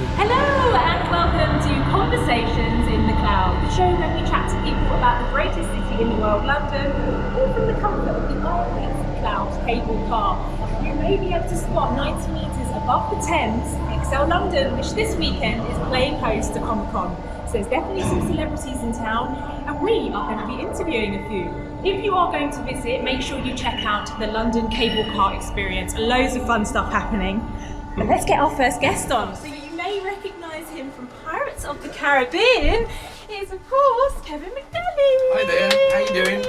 Hello and welcome to Conversations in the Cloud, the show where we chat to people about the greatest city in the world, London, all from the comfort of the Iron Cloud cable car. You may be able to spot 90 metres above the Thames, XL London, which this weekend is playing host to Comic-Con. So there's definitely some celebrities in town, and we are going to be interviewing a few. If you are going to visit, make sure you check out the London cable car experience. Loads of fun stuff happening. But let's get our first guest on. So you may recognise him from Pirates of the Caribbean. It's of course Kevin McNally. Hi there, how you doing?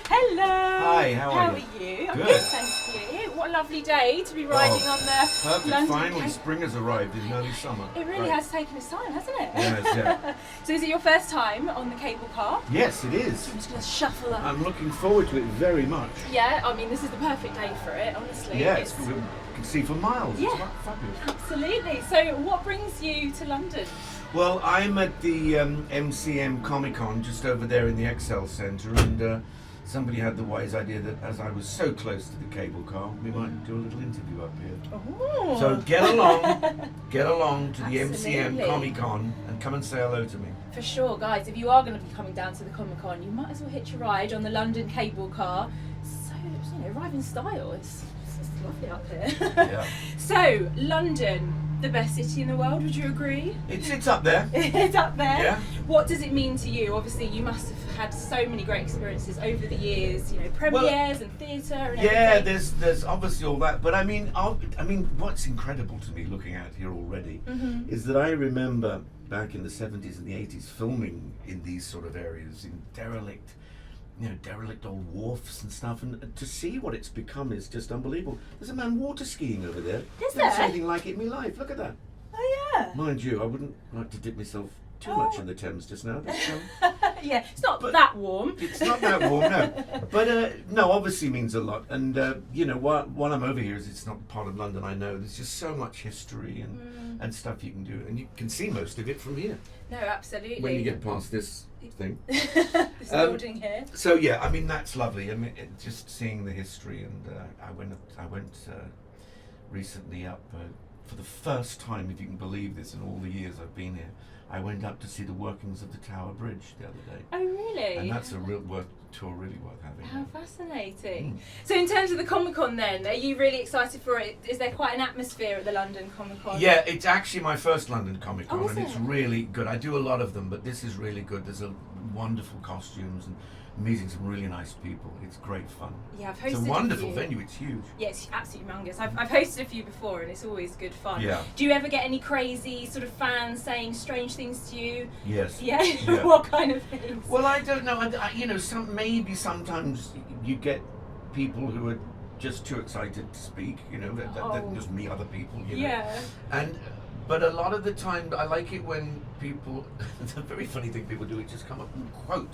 Hello. Hi, how are you? I'm Good. good, thank you. What a lovely day to be riding on the Perfect, London finally cable. spring has arrived in early summer. It really has taken its time, hasn't it? Yes, yeah. So is it your first time on the cable car? Yes, it is. I'm just going to shuffle up. I'm looking forward to it very much. Yeah, I mean this is the perfect day for it, honestly. Yes, we can see for miles. Yeah. It's fabulous. Absolutely. So what brings you to London? Well, I'm at the MCM Comic-Con just over there in the XL Centre, and somebody had the wise idea that as I was so close to the cable car, we might do a little interview up here. Oh. So get along to the MCM Absolutely. Comic-Con and come and say hello to me. For sure, guys, if you are going to be coming down to the Comic-Con, you might as well hitch a ride on the London cable car. So, arrive in style. It's lovely up here. Yeah. So, London, the best city in the world, would you agree? It's up there. It's up there. Yeah. What does it mean to you? Obviously, you must have had so many great experiences over the years, premieres and theatre and Yeah, everything. there's obviously all that, but I mean, what's incredible to me looking out here already is that I remember back in the 70s and the 80s filming in these sort of areas in derelict old wharfs and stuff, and to see what it's become is just unbelievable. There's a man water skiing over there. Is Never seen there? anything like it in my life. Look at that. Oh, yeah. Mind you, I wouldn't like to dip myself too much in the Thames just now. But, Yeah, it's not But- that warm. it's not that warm, no. But no, obviously means a lot. And while I'm over here, as it's not part of London, I know there's just so much history and stuff you can do, and you can see most of it from here No, absolutely. when you get past this thing. This building here. So yeah, I mean that's lovely. I mean, just seeing the history, and I went recently up for the first time, if you can believe this, in all the years I've been here. I went up to see the workings of the Tower Bridge the other day. Oh, really? And that's a real tour really worth having. How fascinating. So in terms of the Comic-Con then, are you really excited for it? Is there quite an atmosphere at the London Comic-Con? Yeah, it's actually my first London Comic Con, Oh, is and it's it? really good. I do a lot of them, but this is really good. There's a wonderful costumes and meeting some really nice people. It's great fun. Yeah, I've hosted It's a wonderful few. venue. It's huge. Yeah, it's absolutely humongous. I've hosted a few before and it's always good fun. Yeah. Do you ever get any crazy sort of fans saying strange things to you? Yes. Yeah? Yeah. What kind of things? Well, I don't know. Maybe sometimes you get people who are just too excited to speak. That just meet other people. Yeah. But a lot of the time, I like it when people. It's a very funny thing people do. Is just come up and quote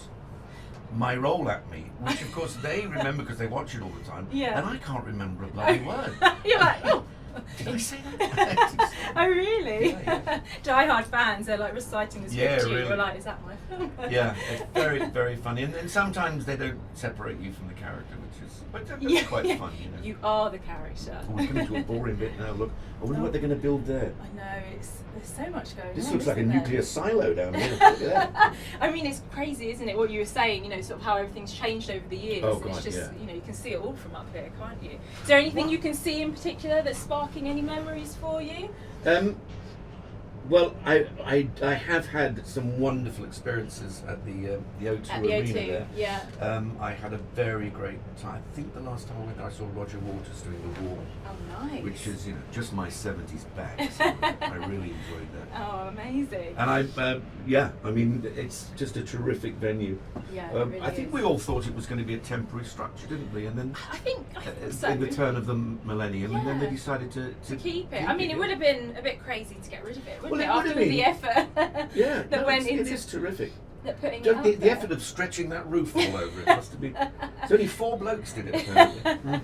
my role at me, which of course they remember because they watch it all the time. Yeah. And I can't remember a bloody word. You're like, oh. Did I say that? Oh, really? Yeah. Die-hard fans, they're like reciting the script Yeah, to you. really. You're like, is that my film? Yeah, it's very, very funny. And then sometimes they don't separate you from the character, which is that's quite fun, You are the character. Oh, we're coming to a boring bit now. Look, I wonder what they're going to build there. I know, there's so much going on. This looks like a isn't there? nuclear silo down here. Look at that. I mean, it's crazy, isn't it? What you were saying, sort of how everything's changed over the years. Oh, It's God, just, yeah. you can see it all from up here, can't you? Is there anything you can see in particular that's sparking any memories for you? Well, I have had some wonderful experiences at the O2 At the Arena O2, there. yeah. I had a very great time. I think the last time I went, I saw Roger Waters doing The Wall, Oh, nice. which is just my 70s bag. So I really enjoyed that. Oh, amazing. And it's just a terrific venue. Yeah, it really I think is. we all thought it was going to be a temporary structure, didn't we? And then I think so. in the turn of the millennium, and then they Yeah. decided to Keep it. I mean, it would have been a bit crazy to get rid of it, wouldn't Well, it? it would After have all the been. effort Yeah, that went it into is terrific. putting it Just up the there. effort of stretching that roof all over it must have been. It's only 4 blokes did it. Apparently.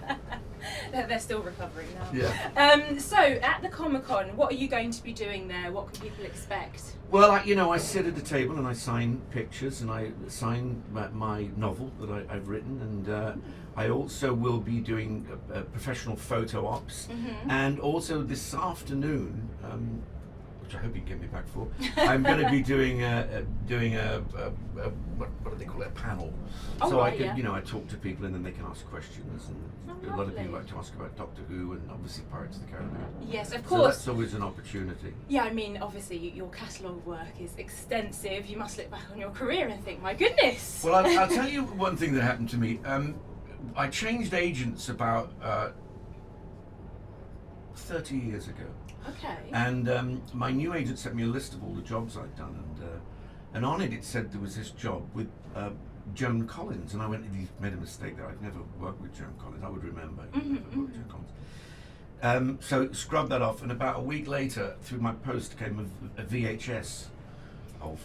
They're still recovering now. Yeah. So, at the Comic-Con, what are you going to be doing there? What can people expect? Well, I sit at a table and I sign pictures and I sign my novel that I've written, and I also will be doing professional photo ops, and also this afternoon. which I hope you can get me back for, I'm going to be doing a what do they call it, a panel. Oh, so right, I can, yeah. you know, I talk to people and then they can ask questions, and a lot of people like to ask about Doctor Who and obviously Pirates of the Caribbean. Yes, of So course. that's always an opportunity. Yeah, I mean, obviously your catalogue of work is extensive. You must look back on your career and think, my goodness. Well, I'll tell you one thing that happened to me. I changed agents about 30 years ago. Okay. And my new agent sent me a list of all the jobs I'd done, and on it said there was this job with Joan Collins, and I went, "You've made a mistake there. I'd never worked with Joan Collins. I would remember. Never worked with Joan Collins." So scrubbed that off, and about a week later, through my post came a VHS.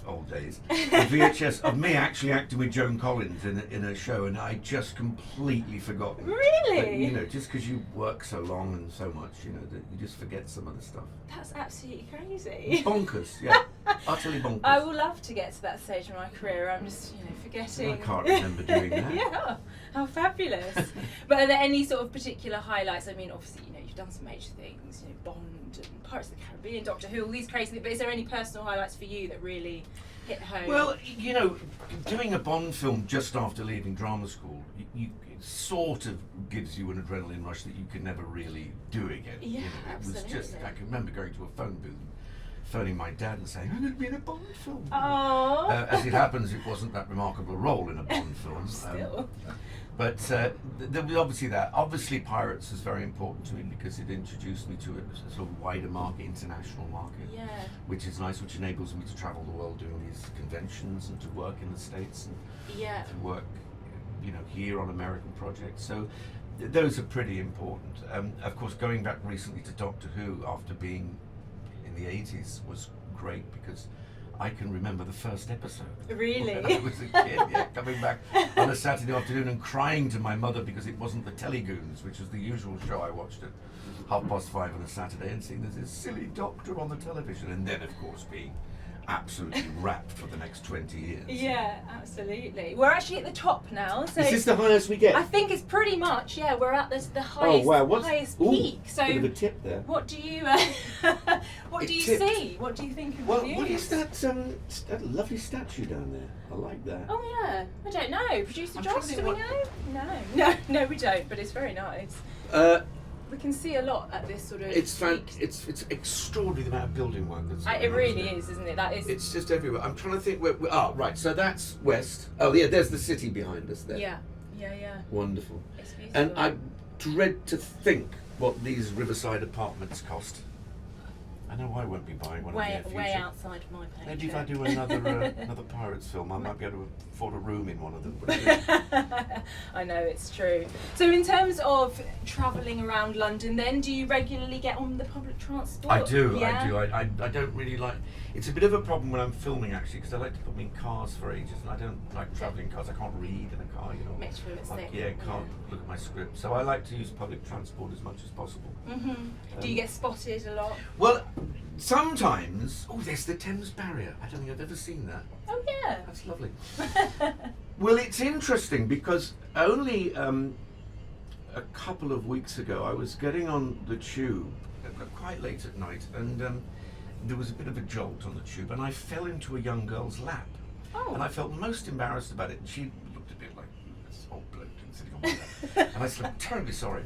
Old days. A VHS of me actually acting with Joan Collins in a show, and I just completely forgotten. Really? But, you know, just because you work so long and so much, you know, that you just forget some of the stuff. That's absolutely crazy. Bonkers, yeah. Utterly bonkers. I will love to get to that stage in my career. I'm just, you know, forgetting. I can't remember doing that. Yeah, how fabulous. But are there any sort of particular highlights? I mean, obviously, you know, you've done some major things, you know, Bond and Pirates of the Caribbean, Doctor Who, all these crazy things. But is there any personal highlights for you that really hit home? Well, you know, doing a Bond film just after leaving drama school, it sort of gives you an adrenaline rush that you could never really do again. Yeah, you know, it was absolutely. just, I can remember going to a phone booth, phoning my dad and saying, "I'm going to be in a Bond film." Oh. As it happens, it wasn't that remarkable a role in a Bond film. Still. But there was obviously that. Obviously, Pirates is very important to me because it introduced me to a sort of wider market, international market, Yeah. which is nice, which enables me to travel the world doing these conventions and to work in the States and Yeah. to work, you know, here on American projects. So those are pretty important. Of course, going back recently to Doctor Who after being in the 80s was great because I can remember the first episode. Really? When I was a kid, yeah, coming back on a Saturday afternoon and crying to my mother because it wasn't the Telegoons, which was the usual show I watched at 5:30 on a Saturday, and seeing there's this silly doctor on the television, and then of course being absolutely wrapped for the next 20 years. Yeah, absolutely. We're actually at the top now. So Is this the highest we get? I think it's pretty much, yeah, we're at the highest, highest peak. So bit of a tip there. what do you what do you tipped. see? What do you think of Well, the views? what is that lovely statue down there? I like that. Oh yeah, I don't know. Producer I'm Josh, trying to do think we what- know? No, we don't. But it's very nice. We can see a lot at this sort of. It's peak. it's extraordinary the amount of building work that's It going on, really isn't it? is, isn't it? That is. It's just everywhere. I'm trying to think where. Right. So that's west. Oh yeah, there's the city behind us there. Yeah. Wonderful. It's beautiful. And I dread to think what these riverside apartments cost. I know I won't be buying one in the near future. way outside of my pay. Maybe if I do another Pirates film, I might be able to afford a room in one of them. I know, it's true. So in terms of travelling around London then, do you regularly get on the public transport? I do. Yeah? I don't really like. It's a bit of a problem when I'm filming actually because I like to put me in cars for ages and I don't like travelling in cars. I can't read in a car, you know. Makes you a bit sick. Yeah, can't look at my script. So I like to use public transport as much as possible. Do you get spotted a lot? Well, sometimes. Oh, there's the Thames Barrier. I don't think I've ever seen that. Oh yeah. That's lovely. Well, it's interesting because only a couple of weeks ago I was getting on the tube quite late at night and there was a bit of a jolt on the tube and I fell into a young girl's lap. Oh. And I felt most embarrassed about it. And she looked a bit like this old bloke sitting on my lap. And I said, "I'm terribly sorry."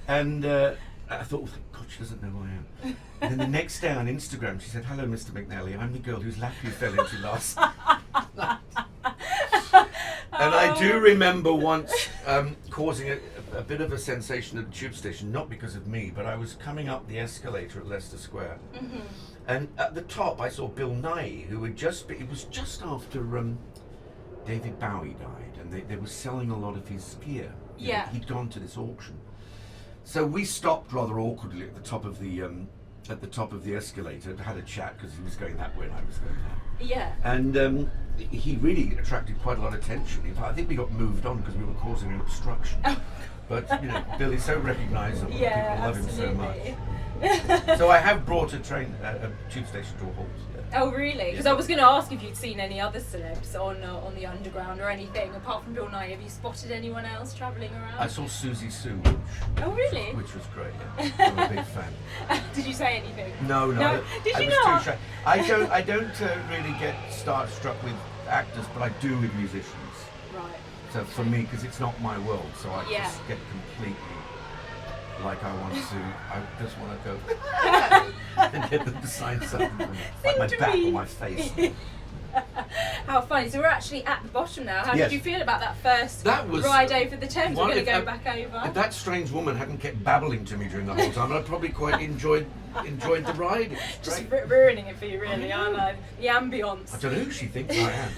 And I thought, oh, thank God she doesn't know who I am. And then the next day on Instagram, she said, "Hello, Mr. McNally. I'm the girl whose lap you fell into last night." And I do remember once causing a bit of a sensation at the tube station, not because of me, but I was coming up the escalator at Leicester Square. And at the top I saw Bill Nighy, who had it was just after David Bowie died, and they were selling a lot of his gear. You know, Yeah. he'd gone to this auction. So we stopped rather awkwardly at the top of the escalator, had a chat because he was going that way and I was going that. Yeah. And he really attracted quite a lot of attention. In fact, I think we got moved on because we were causing an obstruction. But you know, Bill is so recognisable. Yeah, People love him so much. absolutely. So I have brought a tube station to a halt. Yeah. Oh really? Because I was going to ask if you'd seen any other celebs on the Underground or anything apart from Bill Nye. Have you spotted anyone else travelling around? I saw Susie Sue, which was great. Yeah. I'm a big fan. Did you say anything? No. Did I you was not? too shy. I don't really get starstruck with actors, but I do with musicians. Right. So for me, because it's not my world, so I just get completely like I just want to go and get them to sign something, like my back or my face. How funny. So we're actually at the bottom now. How did you feel about that first ride over the Thames? We're going to go back over. If that strange woman hadn't kept babbling to me during the whole time, I'd probably quite enjoyed the ride. Just ruining it for you, really, aren't I? The ambience. I don't know who she thinks I am.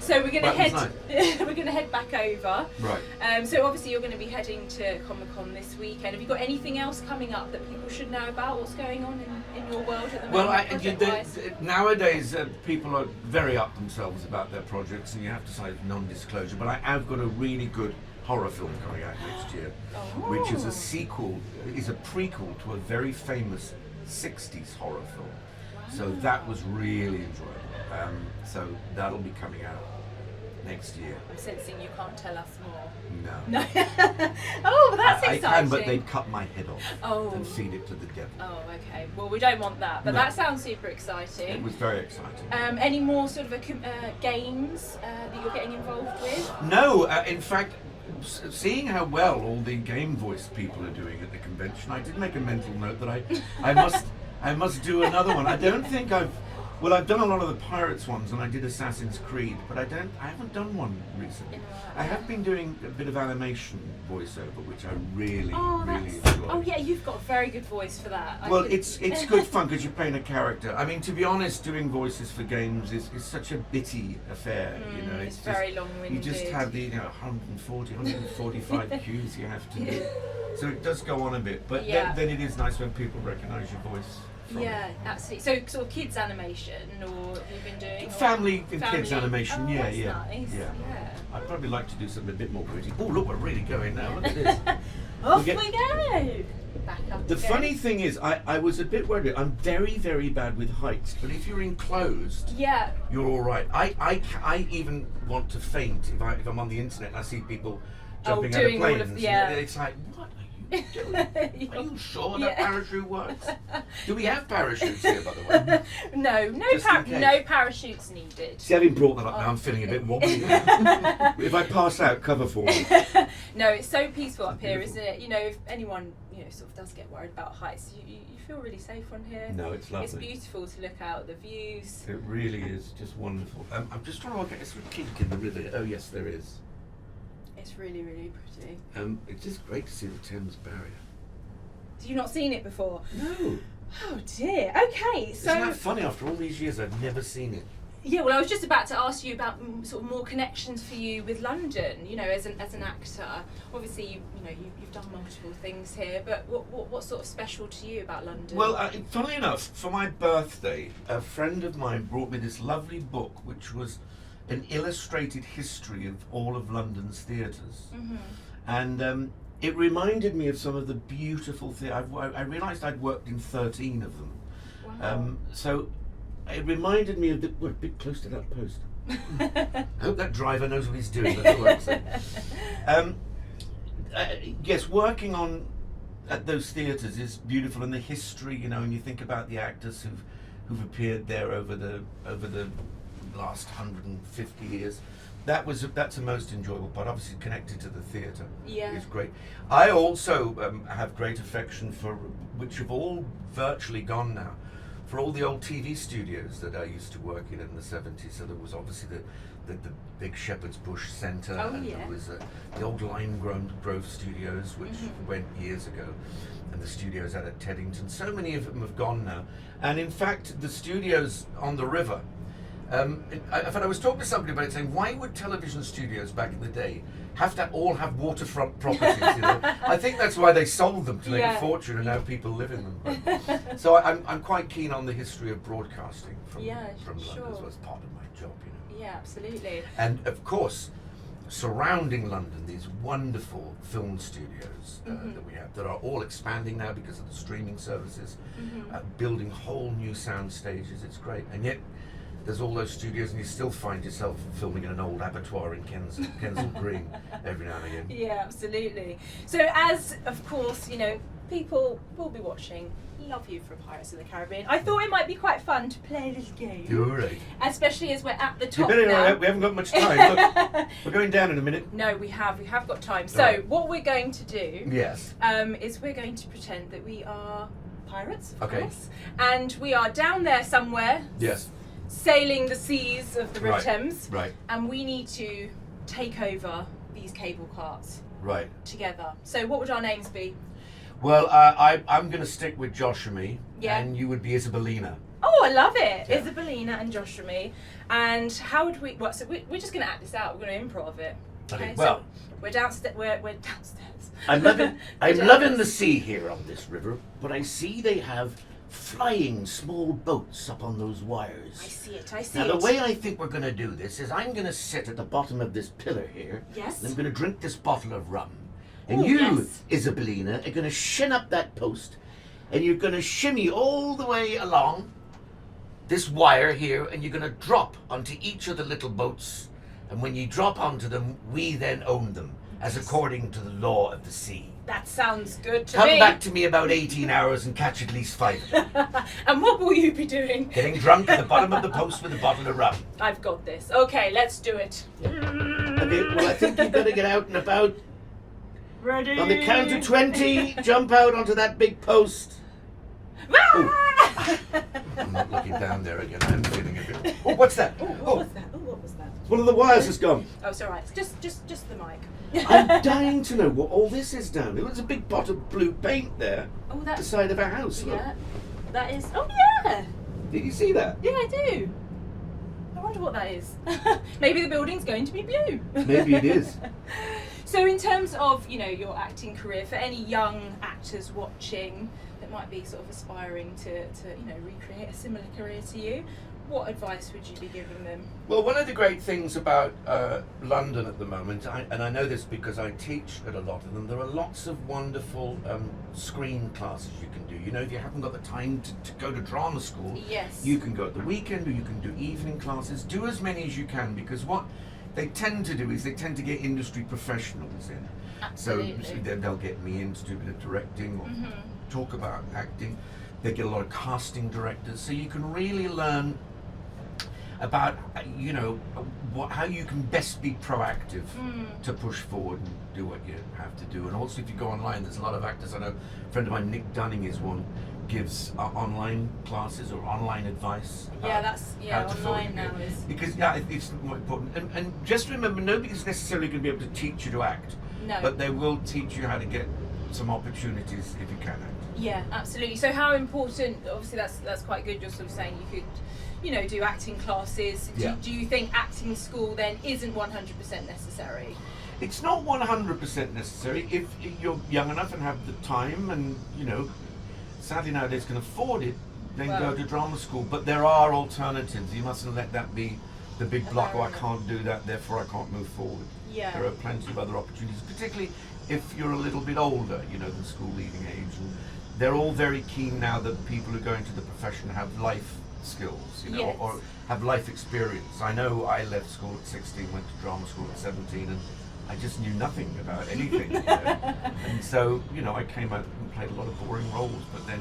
So we're going to head back over. Right. So obviously you're going to be heading to Comic-Con this weekend. Have you got anything else coming up that people should know about? What's going on in your world at the moment? Well, nowadays people are very up themselves about their projects, and you have to say non-disclosure. But I have got a really good horror film coming out next year, which is a prequel to a very famous 60s horror film. So that was really enjoyable. So that'll be coming out next year. I'm sensing you can't tell us more. No. Oh, but that's exciting. I can, but they'd cut my head off and feed it to the devil. Oh, okay. Well, we don't want that, but that sounds super exciting. It was very exciting. Any more sort of games that you're getting involved with? No, in fact, seeing how well all the game voice people are doing at the convention, I did make a mental note that I must do another one. I don't think I've done a lot of the Pirates ones, and I did Assassin's Creed, but I haven't done one recently. I have been doing a bit of animation voiceover, which I really enjoy. Oh yeah, you've got a very good voice for that. It's good fun because you're playing a character. I mean, to be honest, doing voices for games is such a bitty affair. It's very long-winded. You just have the 145 cues you have to do. So it does go on a bit, but then it is nice when people recognise your voice. Absolutely. So sort of kids animation, or have you been doing family and kids animation? Oh, yeah. Nice. Yeah. I'd probably like to do something a bit more gritty. Oh, look, we're really going now. Look at this. Off we go. Back up. The funny thing is, I was a bit worried. I'm very, very bad with heights, but if you're enclosed, you're all right. I even want to faint if I'm on the internet and I see people jumping out of planes. It's like, what? Are you sure that parachute works? Do we have parachutes here, by the way? No parachutes needed. See, having brought that up now, I'm feeling a bit wobbly. If I pass out, cover for me. No, it's so peaceful up here, isn't it? If anyone sort of does get worried about heights, you feel really safe on here. No, it's lovely. It's beautiful to look out at the views. It really is just wonderful. I'm just trying to work out, is there a kink in the river? Oh yes, there is. It's really, really pretty. It's just great to see the Thames barrier. Have you not seen it before? No. Oh dear. Okay, so. Isn't that funny? After all these years, I've never seen it. Yeah, well, I was just about to ask you about sort of more connections for you with London. As an actor, obviously you've done multiple things here, but what's sort of special to you about London? Well, funnily enough, for my birthday, a friend of mine brought me this lovely book, which was an illustrated history of all of London's theatres, and it reminded me of some of the beautiful theatres. I realised I'd worked in 13 of them. Wow. So it reminded me of we're a bit close to that post. I hope that driver knows what he's doing. That's all I'm saying. Yes, working at those theatres is beautiful, and the history, and you think about the actors who've appeared there over the last 150 years. That's the most enjoyable part. Obviously connected to the theatre is great. I also have great affection for, which have all virtually gone now, for all the old TV studios that I used to work in the 70s. So there was obviously the big Shepherd's Bush Centre, there was the old Lime Grove Studios, which went years ago, and the studios out at Teddington. So many of them have gone now, and in fact the studios on the river. I was talking to somebody about it, saying, why would television studios back in the day have to all have waterfront properties? I think that's why they sold them, to make a fortune, and now people live in them. So I'm quite keen on the history of broadcasting from London as well, as part of my job. Yeah, absolutely. And of course, surrounding London, these wonderful film studios that we have that are all expanding now because of the streaming services, building whole new sound stages. It's great, and yet there's all those studios, and you still find yourself filming in an old abattoir in Kensal Green every now and again. Yeah, absolutely. So, as of course, you know, people will be watching. Love you for Pirates of the Caribbean. I thought it might be quite fun to play a little game. You're right. Especially as we're at the top You better now. we haven't got much time. Look, we're going down in a minute. No, we have got time. So Right. what we're going to do Yes. is we're going to pretend that we are pirates, of Okay. course, and we are down there somewhere, Yes. sailing the seas of the River Thames, Right. and we need to take over these cable carts Right. together. So what would our names be? Well, I'm going to stick with Esmie, Yeah. and you would be Isabellina. Oh, I love it. Yeah. Isabellina and Esmie. And how would we? So we're just going to act this out. We're going to improv it. Okay. So Well, we're downstairs. We're downstairs. I'm loving the sea here on this river, but I see they have flying small boats up on those wires. I see it. I see Now, it. the way I think we're going to do this is I'm going to sit at the bottom of this pillar here. Yes. And I'm going to drink this bottle of rum. And Ooh, you, yes. Isabellina, are going to shin up that post, and you're going to shimmy all the way along this wire here, and you're going to drop onto each of the little boats. And when you drop onto them, we then own them, as according to the law of the sea. That sounds good to Come me. back to me about 18 hours and catch at least 5 of them. And what will you be doing? Getting drunk at the bottom of the post with a bottle of rum. I've got this. Okay, let's do it. Okay, well, I think you better get out and about. Ready? On the count of 20, jump out onto that big post. I'm not looking down there again. I'm feeling a bit. Oh, what's that? Oh, what was that? Oh, what was that? One of the wires has gone. Oh, it's all right. It's just the mic. I'm dying to know what all this is down there. There's a big pot of blue paint there. Oh, At that's the side of a house. Look. yeah. That is. Oh yeah. Did you see that? Yeah, I do. I wonder what that is. Maybe the building's going to be blue. Maybe it is. So in terms of, you know, your acting career, for any young actors watching that might be sort of aspiring to you know, recreate a similar career to you, what advice would you be giving them? Well, one of the great things about London at the moment, and I know this because I teach at a lot of them, there are lots of wonderful screen classes you can do. You know, if you haven't got the time to go to drama school, Yes. you can go at the weekend or you can do evening classes. Do as many as you can, because what they tend to do is they tend to get industry professionals in. Absolutely. So they'll get me in to do a bit of directing or talk about acting. They get a lot of casting directors, so you can really learn about, you know, how you can best be proactive to push forward and do what you have to do. And also, if you go online, there's a lot of actors. I know a friend of mine, Nick Dunning, is one, gives online classes or online advice. Yeah, that's how to online film. now is. Because it's more important. And just remember, nobody's necessarily going to be able to teach you to act, No. but they will teach you how to get some opportunities if you can act. Yeah, absolutely. So how important? Obviously, that's quite good. You're sort of saying you could, you know, do acting classes. Yeah. Do you think acting school then isn't 100% necessary? It's not 100% necessary if you're young enough and have the time, and you know, sadly nowadays can afford it. Then Well- go to drama school. But there are alternatives. You mustn't let that be the big block. Oh, I barrier. can't do that, therefore I can't move forward. Yeah. There are plenty of other opportunities, particularly if you're a little bit older, you know, than school leaving age. And they're all very keen now that people who go into the profession have life skills, you know, Yes. or have life experience. I know I left school at 16, went to drama school at 17, and I just knew nothing about anything. You know? And so, you know, I came out and played a lot of boring roles, but then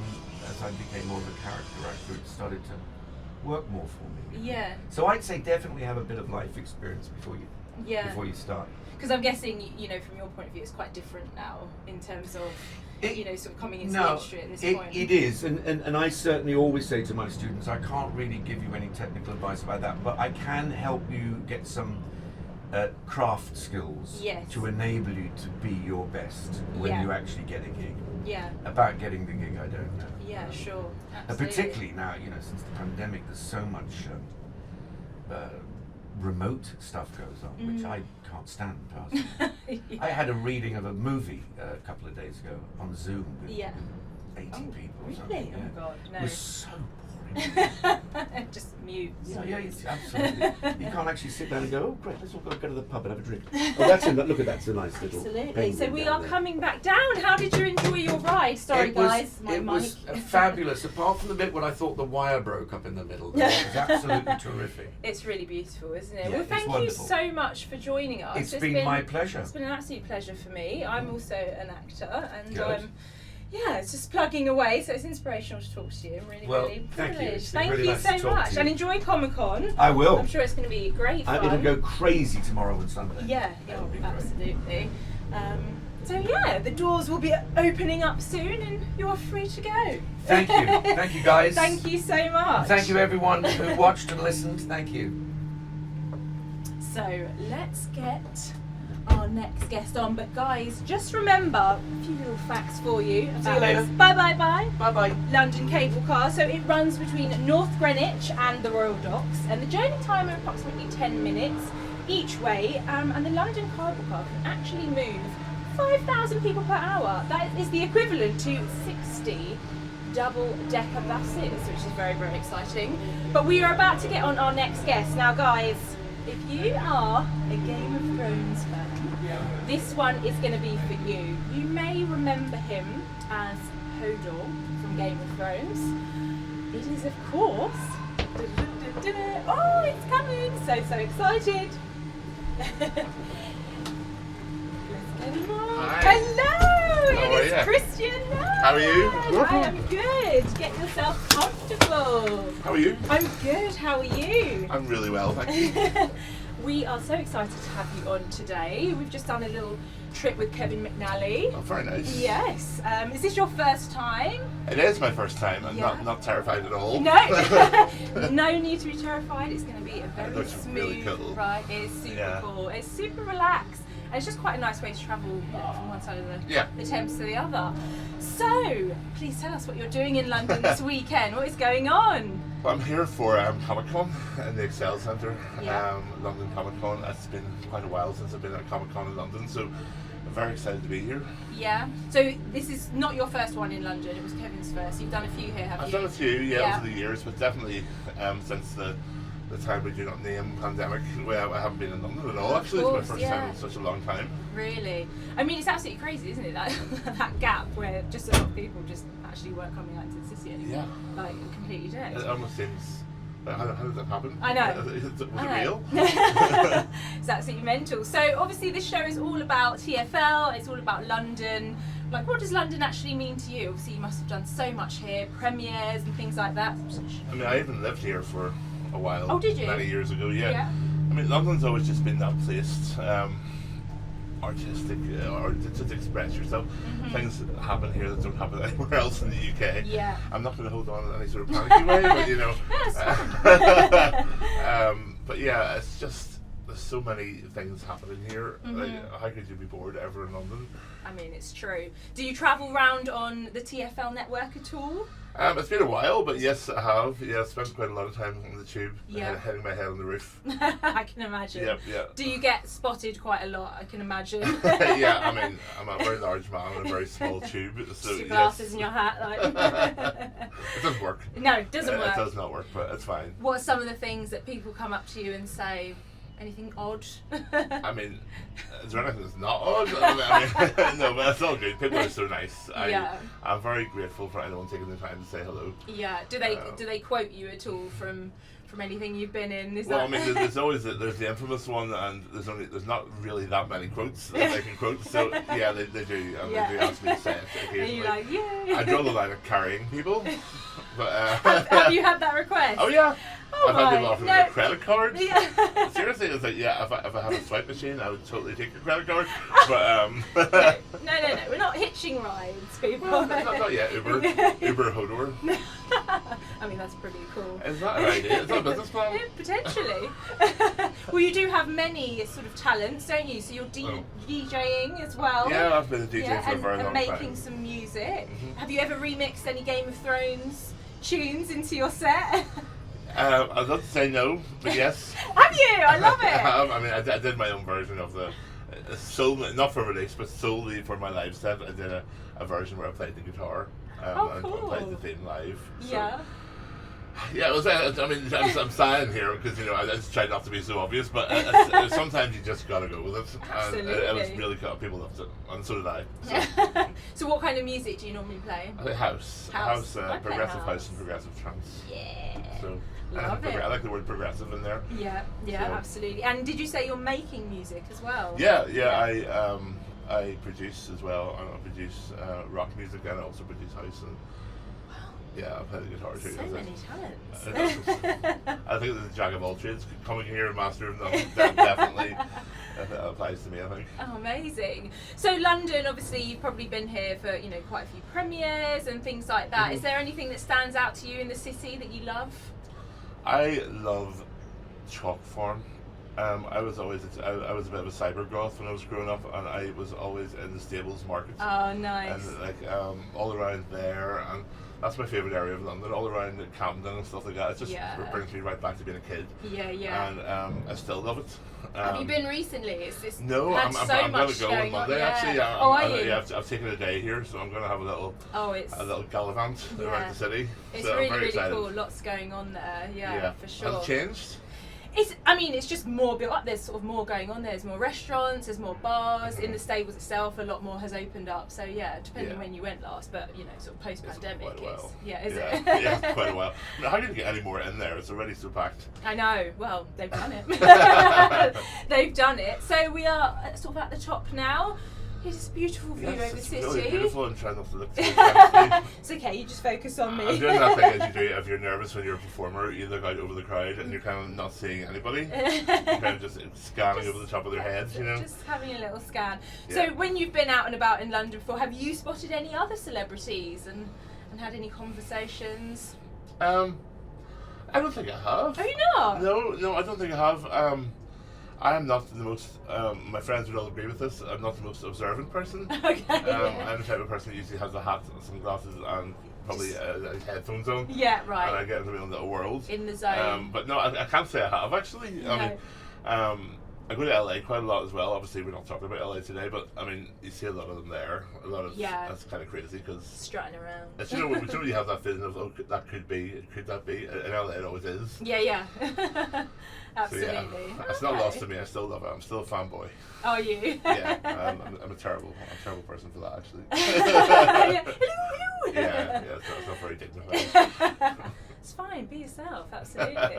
as I became more of a character actor, it started to work more for me. Yeah. So I'd say definitely have a bit of life experience before you start. Because I'm guessing, you know, from your point of view, it's quite different now in terms of, you know, sort of coming into the industry at this point. It is, and I certainly always say to my students, I can't really give you any technical advice about that, but I can help you get some craft skills Yes. to enable you to be your best when Yeah. you actually get a gig. Yeah. About getting the gig, I don't know. Yeah, sure. And Absolutely. particularly now, you know, since the pandemic, there's so much remote stuff goes on, which I can't stand personally. I had a reading of a movie a couple of days ago on Zoom with Yeah. 80 people or Really? something. Oh, God, no. It was so boring. Just mute. Yeah, absolutely. You can't actually sit down and go, oh great, let's all go to the pub and have a drink. Oh, that's look at that's a nice little. Absolutely. So we are coming back down. How did you enjoy your ride? Sorry, guys. It was fabulous. Apart from the bit when I thought the wire broke up in the middle, it was absolutely terrific. It's really beautiful, isn't it? Yeah, well, thank you so much for joining us. It's been my pleasure. It's been an absolute pleasure for me. I'm also an actor, and yeah, it's just plugging away, so it's inspirational to talk to you. I'm really thank you. Thank really you nice so much, and enjoy Comic-Con. I will. I'm sure it's going to be great fun. It'll go crazy tomorrow and Sunday. Yeah, absolutely. So yeah, the doors will be opening up soon, and you're free to go. Thank you guys. Thank you so much. And thank you everyone who watched and listened. Thank you. So let's get our next guest on, but guys, just remember a few little facts for you about See you later. this. Bye. Bye. London cable car. So it runs between North Greenwich and the Royal Docks, and the journey time is approximately 10 minutes each way, and the London cable car can actually move 5,000 people per hour. That is the equivalent to 60 double-decker buses, which is very, very exciting. But we are about to get on our next guest. Now guys, if you are a Game of Thrones fan, this one is going to be for you. You may remember him as Hodor from Game of Thrones. It is, of course... Oh, it's coming! So excited! Let's get him on. Hi. Hello! How It is are you? Kristian Nairn! How are you? I am good. Get yourself comfortable. How are you? I'm good. How are you? I'm really well, thank you. We are so excited to have you on today. We've just done a little trip with Kevin McNally. Oh, very nice. Yes. Is this your first time? It is my first time. I'm Yeah. not terrified at all. No. No need to be terrified. It's going to be a very looks smooth really cool. ride. It's super cool. It's super relaxed. And it's just quite a nice way to travel from one side of the Thames to the other. So, please tell us what you're doing in London this weekend. What is going on? Well, I'm here for Comic-Con in the Excel Centre, Yeah. London Comic-Con. It's been quite a while since I've been at Comic-Con in London, so I'm very excited to be here. Yeah. So this is not your first one in London. It was Kevin's first. You've done a few here, have you? I've done a few, over the years, but definitely since the time we do not name pandemic, where I haven't been in London at all. Actually, course, it's my first time in such a long time. Really? I mean, it's absolutely crazy, isn't it? That gap where just a lot of people just actually weren't coming out to the city anymore. Yeah. Like completely dead. It almost seems. How did that happen? I know. Was it real? It's absolutely mental. So obviously this show is all about TFL, it's all about London. Like, what does London actually mean to you? Obviously you must have done so much here, premieres and things like that. I mean, I even lived here for a while. Oh, did you? Many years ago, yeah. I mean, London's always just been that place, artistic, or to express yourself. Things happen here that don't happen anywhere else in the UK. Yeah. I'm not going to hold on in any sort of panicky way, but you know. But yeah, it's just, there's so many things happening here. Like, how could you be bored ever in London? I mean, it's true. Do you travel around on the TFL network at all? It's been a while, but yes, I have. Yeah, I spent quite a lot of time on the tube, hitting my head on the roof. I can imagine. Yeah. Do you get spotted quite a lot? I can imagine. Yeah, I mean, I'm a very large man in a very small tube, so your glasses and your hat, like. It doesn't work. No, it doesn't work. It does not work, but it's fine. What are some of the things that people come up to you and say? Anything odd? I mean, is there anything that's not odd? I mean, no, but that's all good. People are so nice. I'm very grateful for anyone taking the time to say hello. Yeah. Do they quote you at all from anything you've been in? I mean, there's always there's the infamous one, and there's not really that many quotes that they can quote. So yeah, they do, and they do ask me to say it occasionally. And you're like, yay! I draw the line of carrying people. But have you had that request? Oh yeah. Oh, I've had people offer me a credit card. Yeah. Seriously, it's like, yeah, if I had a swipe machine, I would totally take your credit card. But No, we're not hitching rides, people. Well, not yet. Uber Hodor. I mean, that's pretty cool. Is that an idea? Is that a business plan? Yeah, potentially. Well, you do have many sort of talents, don't you? So you're DJing as well. Yeah, I've been a DJ for a very long time. And making some music. Have you ever remixed any Game of Thrones tunes into your set? I'd love to say no, but yes. Have you? I love it. I have. I mean, I did my own version of the solely, not for release, but solely for my live set. I did a version where I played the guitar cool. and played the theme live. So, yeah. Yeah, it was, I mean, I'm sighing here because, you know, I just try not to be so obvious, but sometimes you just gotta go with it. Absolutely. And it was really cool. People loved it, and so did I. So, So what kind of music do you normally play? I think house, I play progressive house. house and progressive trance. Yeah. So Love it. I like the word progressive in there. Yeah, So- absolutely. And did you say you're making music as well? Yeah. I produce as well, and I produce rock music, and I also produce house. And yeah, I play the guitar too. So I many think. talents. I think the jack of all trades coming here and master of none definitely applies to me, I think. Oh, amazing. So London, obviously you've probably been here for, you know, quite a few premieres and things like that. Mhm. Is there anything that stands out to you in the city that you love? I love chalk farm. I was a bit of a cyber goth when I was growing up, and I was always in the stables market. Oh, nice. And like all around there, and that's my favourite area of London, all around Camden and stuff like that. It just brings me right back to being a kid. Yeah. And I still love it. Have you been recently? It's No, had I'm so going much to go going on Monday on. actually. Are you? Yeah, I've taken a day here, so I'm going to have a little gallivant around the city. It's So I'm really, very really excited. cool. Lots going on there. Yeah, for sure. Has it changed? It's just more built up. There's sort of more going on. There's more restaurants. There's more bars. In the stables itself, a lot more has opened up. So yeah, depending when you went last, but you know, sort of post-pandemic. It's quite a while. Is it? Yeah, it's quite a while. Now, how can you get any more in there? It's already so packed. I know. Well, they've done it. They've done it. So we are sort of at the top now. Here's this beautiful view over the it's city. really beautiful and trying not to look too intensely. It's okay. You just focus on me. I'm doing that thing as you do if you're nervous when you're a performer. You look out over the crowd and you're kind of not seeing anybody. You're kind of just scanning over the top of their heads, you know. Just having a little scan. Yeah. So when you've been out and about in London before, have you spotted any other celebrities and had any conversations? I don't think I have. Have you not? No, I don't think I have. I am not the most, my friends would all agree with this, I'm not the most observant person. Okay. I'm the type of person that usually has a hat, some glasses, and probably headphones on. Yeah, right. And I get into my own little world. In the zone. But no, I can't say I have actually. No. I mean, I go to LA quite a lot as well. Obviously, we're not talking about LA today, but I mean, you see a lot of them there. A lot of that's kind of crazy because strutting around. you know, we don't really have that feeling of that could that be in LA? It always is. Yeah. So, Absolutely. yeah, it's not lost to me. I still love it. I'm still a fanboy. Are you? Yeah, I'm a terrible person for that actually. Hello. Yeah, it's not very dignified. It's fine, be yourself, absolutely.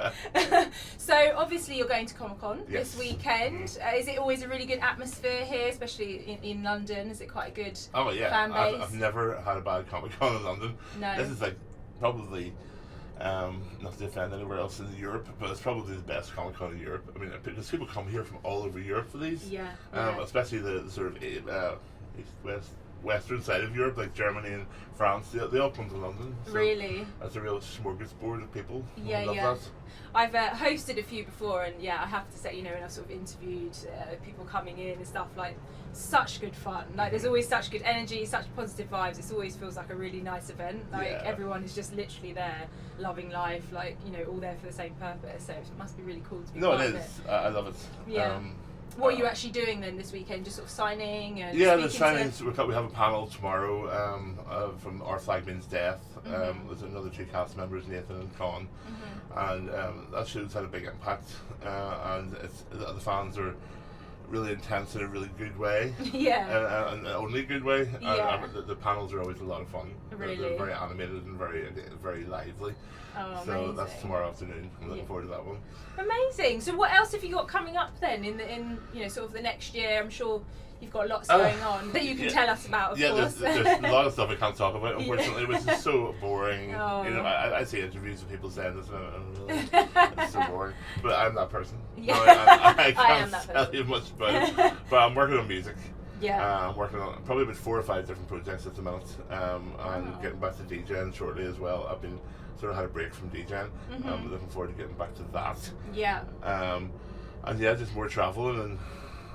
So obviously you're going to Comic-Con this weekend. Is it always a really good atmosphere here, especially in London? Is it quite a good fan base? I've never had a bad Comic-Con in London. No. This is like probably not to offend anywhere else in Europe, but it's probably the best Comic-Con in Europe. I mean, because people come here from all over Europe for these. Yeah. Especially the sort of western side of Europe, like Germany and France. They all come to London. So Really? That's a real smorgasbord of people. Yeah, love yeah. that. I've hosted a few before, and yeah, I have to say, you know, when I've sort of interviewed people coming in and stuff, like, such good fun. Like, there's always such good energy, such positive vibes. It always feels like a really nice event. Like, everyone is just literally there, loving life, like, you know, all there for the same purpose. So it must be really cool to be part of it. No, it is. I love it. Yeah. What are you actually doing then this weekend? Just sort of signing and yeah, the speaking signings. We have a panel tomorrow from Our Flag Means Death. There's another two cast members, Nathan and Con, and that show's had a big impact. And the fans are really intense in a really good way. Yeah. And only a good way. Yeah. And the panels are always a lot of fun. Really? They're very animated and very lively. Oh, so amazing. that's tomorrow afternoon. I'm looking forward to that one. Amazing. So what else have you got coming up then in you know, sort of the next year? I'm sure you've got lots going on that you can tell us about, of course. There's a lot of stuff I can't talk about, unfortunately, which is so boring. Oh. You know, I see interviews of people saying this, and it's so boring. But I'm that person. Yeah. No, I am can't that tell person. you much about it. But I'm working on music. Yeah. I'm working on probably about 4 or 5 different projects at the minute. And getting back to DJing shortly as well. I've been sort of had a break from DJing. I'm looking forward to getting back to that. Yeah. And yeah, just more traveling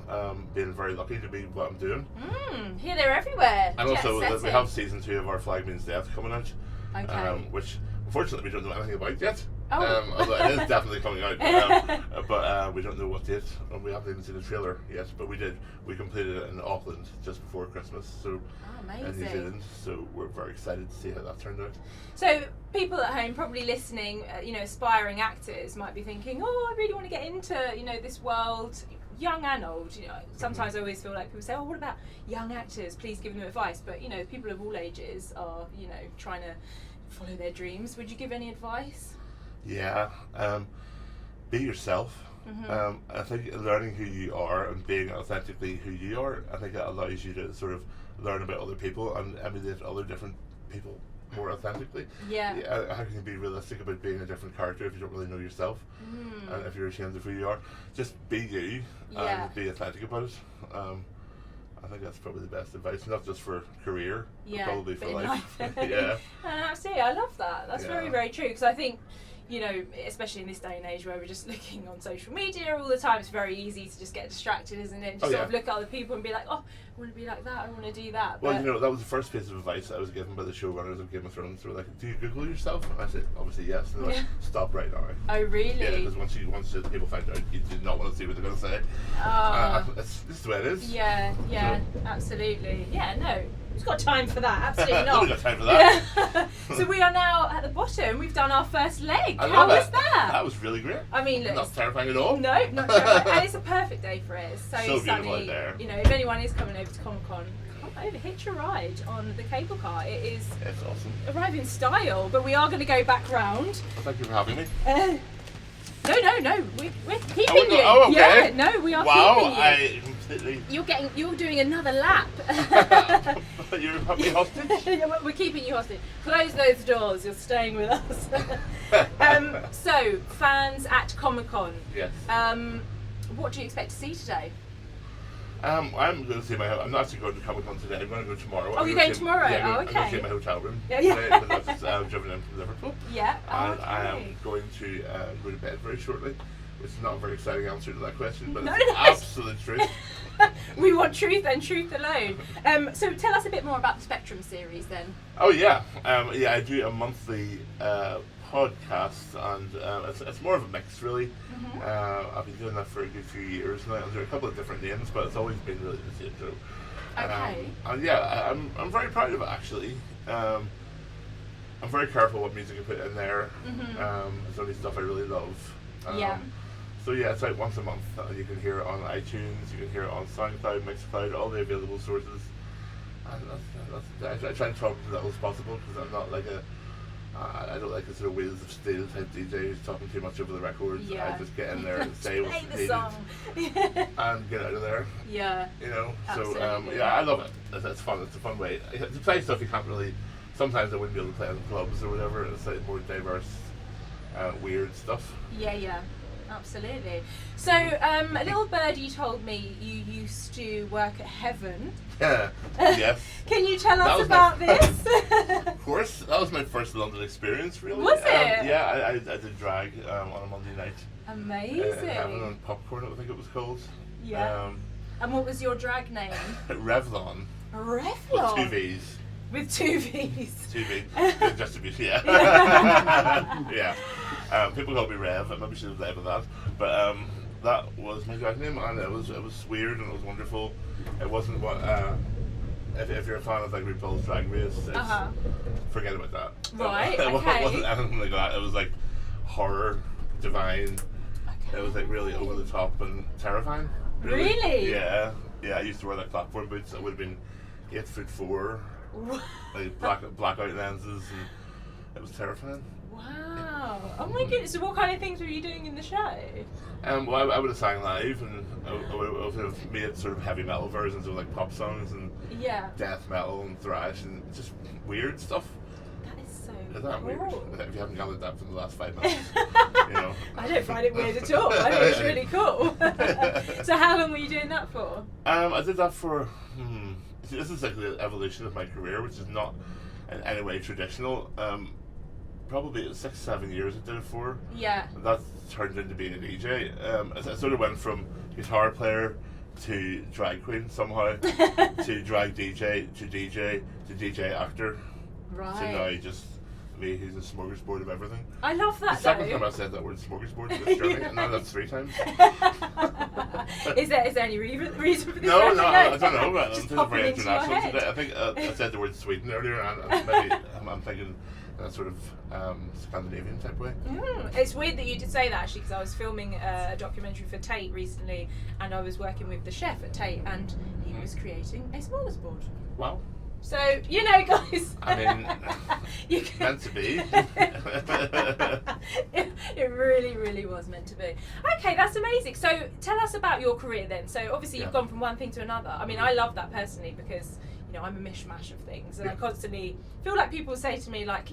and being very lucky to be what I'm doing. Here, they're everywhere. And also, Jet we have season 2 of Our Flag Means Death coming out, Okay. which unfortunately we don't know anything about yet. Although it is definitely coming out, but we don't know what date, and we haven't even seen the trailer yet. But we did. We completed it in Auckland just before Christmas, so in New Zealand. So we're very excited to see how that turned out. So people at home probably listening, aspiring actors might be thinking, "Oh, I really want to get into this world." Young and old, sometimes I always feel like people say, "Oh, what about young actors? Please give them advice." But people of all ages are, trying to follow their dreams. Would you give any advice? Yeah, be yourself. I think learning who you are and being authentically who you are, I think that allows you to sort of learn about other people and emulate other different people more authentically. Yeah. How can you be realistic about being a different character if you don't really know yourself? And if you're ashamed of who you are, just be you and be authentic about it. I think that's probably the best advice, not just for career, but probably for life. Yeah. Absolutely, I love that. That's very, very true, because I think, especially in this day and age where we're just looking on social media all the time, it's very easy to just get distracted, isn't it? Just sort of look at other people and be like, oh, I want to be like that, I want to do that. Well, that was the first piece of advice I was given by the showrunners of Game of Thrones. They were like, do you Google yourself? And I said, obviously yes. And they're like, stop right now. Oh, really? Yeah, because once people find out, you do not want to see what they're going to say. This is the way it is. Yeah, so. Absolutely. Yeah, no. Who's got time for that? Absolutely not. Nobody's got time for that. Yeah. So we are now at the bottom. We've done our first leg. How was that? That was really great. I mean, look, not terrifying at all. No, not terrifying. And it's a perfect day for it. It's so beautiful sunny. out there. If anyone is coming over to Comic-Con, come over, hitch a ride on the cable car. It's awesome. Arrive in style, but we are going to go back round. Well, thank you for having me. No. We're keeping you. Oh, okay. Yeah, no, we are keeping you. You're doing another lap. You're having me hostage? We're keeping you hostage. Close those doors. You're staying with us. So, fans at Comic-Con. Yes. What do you expect to see today? I'm going to see I'm not actually going to Comic-Con today. I'm going to go tomorrow. Oh, you're going tomorrow? Yeah, okay. I'm going to see my hotel room. Yeah. Today, because I've driven in from Liverpool. Yeah. And I am going to go to bed very shortly. Which is not a very exciting answer to that question, but it's absolute truth. We want truth and truth alone. So tell us a bit more about the Spectrum series then. Oh yeah, I do a monthly podcast, and it's more of a mix really. I've been doing that for a good few years now under a couple of different names, but it's always been really the same show. Okay. And I'm very proud of it actually. I'm very careful what music I put in there. It's only stuff I really love. So it's out once a month. You can hear it on iTunes, you can hear it on SoundCloud, Mixcloud, all the available sources. And I try and talk as little as possible because I'm not like I don't like a sort of Wheels of Steel type DJ who's talking too much over the records. I just get in there and say what's needed and get out of there. Yeah. So I love it. It's fun. It's a fun way to play stuff you can't really. Sometimes I wouldn't be able to play in clubs or whatever. It's like more diverse, weird stuff. Yeah. Absolutely. So, a little birdie told me you used to work at Heaven. Yes. Can you tell us about this? Of course. That was my first London experience, really. Was it? Yeah, I did drag on a Monday night. Amazing. Heaven on Popcorn, I think it was called. Yeah. And what was your drag name? Revlon. Revlon? With two V's. With two V's. Two V's. Just to be, yeah. Yeah. People call me Rev. I maybe should have labelled that, but that was my drag name, and it was weird and it was wonderful. It wasn't what if you're a fan of like RuPaul's Drag Race, forget about that. Right. It wasn't anything like that. It was like horror, divine. It was like really over the top and terrifying. Really? Yeah. I used to wear like platform boots. I would have been 8'4", like blackout lenses, and it was terrifying. Wow. Oh my goodness. So what kind of things were you doing in the show? Well, I would have sang live, and I would have made sort of heavy metal versions of like pop songs and death metal and thrash and just weird stuff. That is so Isn't that cool. weird? If you haven't gathered that from the last 5 minutes, I don't find it weird at all. I think it's really cool. So how long were you doing that for? I did that for, this is like the evolution of my career, which is not in any way traditional. Probably 6-7 years I did it for. Yeah. That turned into being a DJ. I sort of went from guitar player to drag queen somehow, to drag DJ, to DJ actor. Right. So now just me, he's a smorgasbord of everything. I love that The second though. time I said that word smorgasbord in this journey, and now that's 3 times. Is there any reason for this? No, reference? I don't know. But Just I'm popping very into your international head. today. I think I said the word Sweden earlier, and maybe I'm thinking in a sort of Scandinavian type way. It's weird that you did say that actually, because I was filming a documentary for Tate recently, and I was working with the chef at Tate, and he was creating a smorgasbord. Wow. So, you know, guys. I mean, you can... meant to be. it really, really was meant to be. Okay, that's amazing. So, tell us about your career then. So, obviously, you've gone from one thing to another. I mean, I love that personally because, you know, I'm a mishmash of things, and I constantly feel like people say to me, like,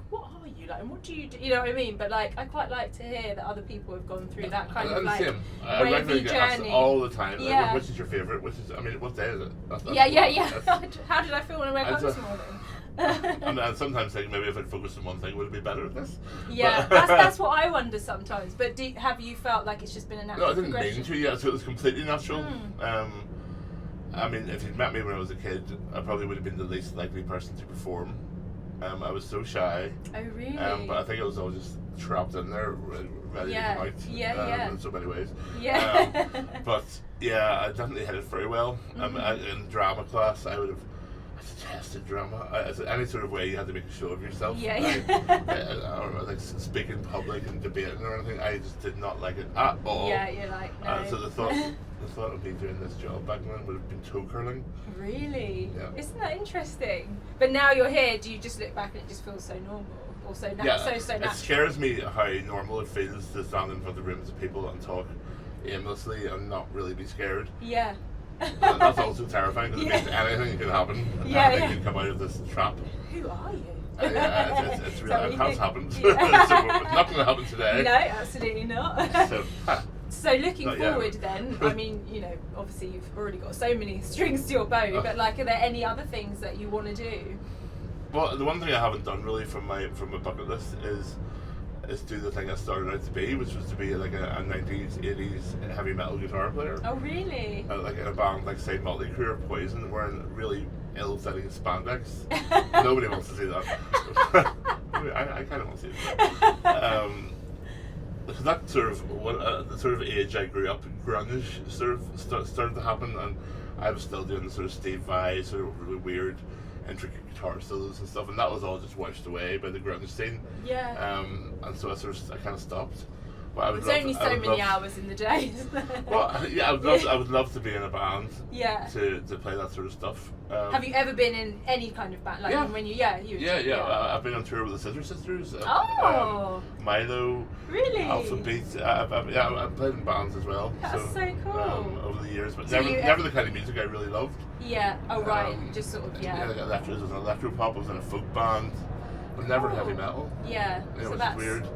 what are you like, and what do you do? You know what I mean? But like, I quite like to hear that other people have gone through that kind of like I wavy regularly get asked journey. all the time. Yeah. Like, which is your favourite? Which is? I mean, what day is it? Yeah. How did I feel when I woke up this morning? And sometimes think maybe if I'd focused on one thing, would it be better at this? Yeah, that's what I wonder sometimes. But have you felt like it's just been a natural No, I didn't progression? mean to. Yeah, so it was completely natural. I mean, if you'd met me when I was a kid, I probably would have been the least likely person to perform. I was so shy. Oh, really? But I think it was all just trapped in there, ready to come out. Yeah. In so many ways. Yeah. But yeah, I definitely hit it very well. In drama class, I detested drama. Any sort of way you had to make a show of yourself. Or like speak in public and debating or anything, I just did not like it at all. Yeah, you're like, no. So the thought of me doing this job back then would have been toe curling. Really? Yeah. Isn't that interesting? But now you're here, do you just look back and it just feels so normal? Or so natural? It scares me how normal it feels to stand in front of rooms of people and talk aimlessly and not really be scared. Yeah. That's also terrifying because it means anything can happen. Anything can come out of this trap. Who are you? It's really, it has happened. Yeah. So it's not going to happen today. No, absolutely not. So looking Not forward yet. then, I mean, you know, obviously you've already got so many strings to your bow, but like, are there any other things that you want to do? Well, the one thing I haven't done really from my bucket list is do the thing I started out to be, which was to be like a 90s, 80s heavy metal guitar player. Oh, really? Like in a band like, say, Motley Crue or Poison, wearing really ill-fitting spandex. Nobody wants to see that. I kind of want to see that. So that sort of the sort of age I grew up, grunge sort of started to happen, and I was still doing the sort of Steve Vai, sort of really weird, intricate guitar solos and stuff, and that was all just washed away by the grunge scene. Yeah. And so I kind of stopped. But There's only so many hours in the day, isn't there? Well, yeah, I would love to be in a band. Yeah. To play that sort of stuff. Have you ever been in any kind of band? Like when you I've been on tour with the Scissor Sisters. Milo. Really? Alphabet. I've played in bands as well. That's so cool. Over the years, but So never the kind of music I really loved. Yeah. Oh right. Just sort of Like electro, it was an electro pop. I was in a folk band, but never heavy metal. Yeah. It was weird.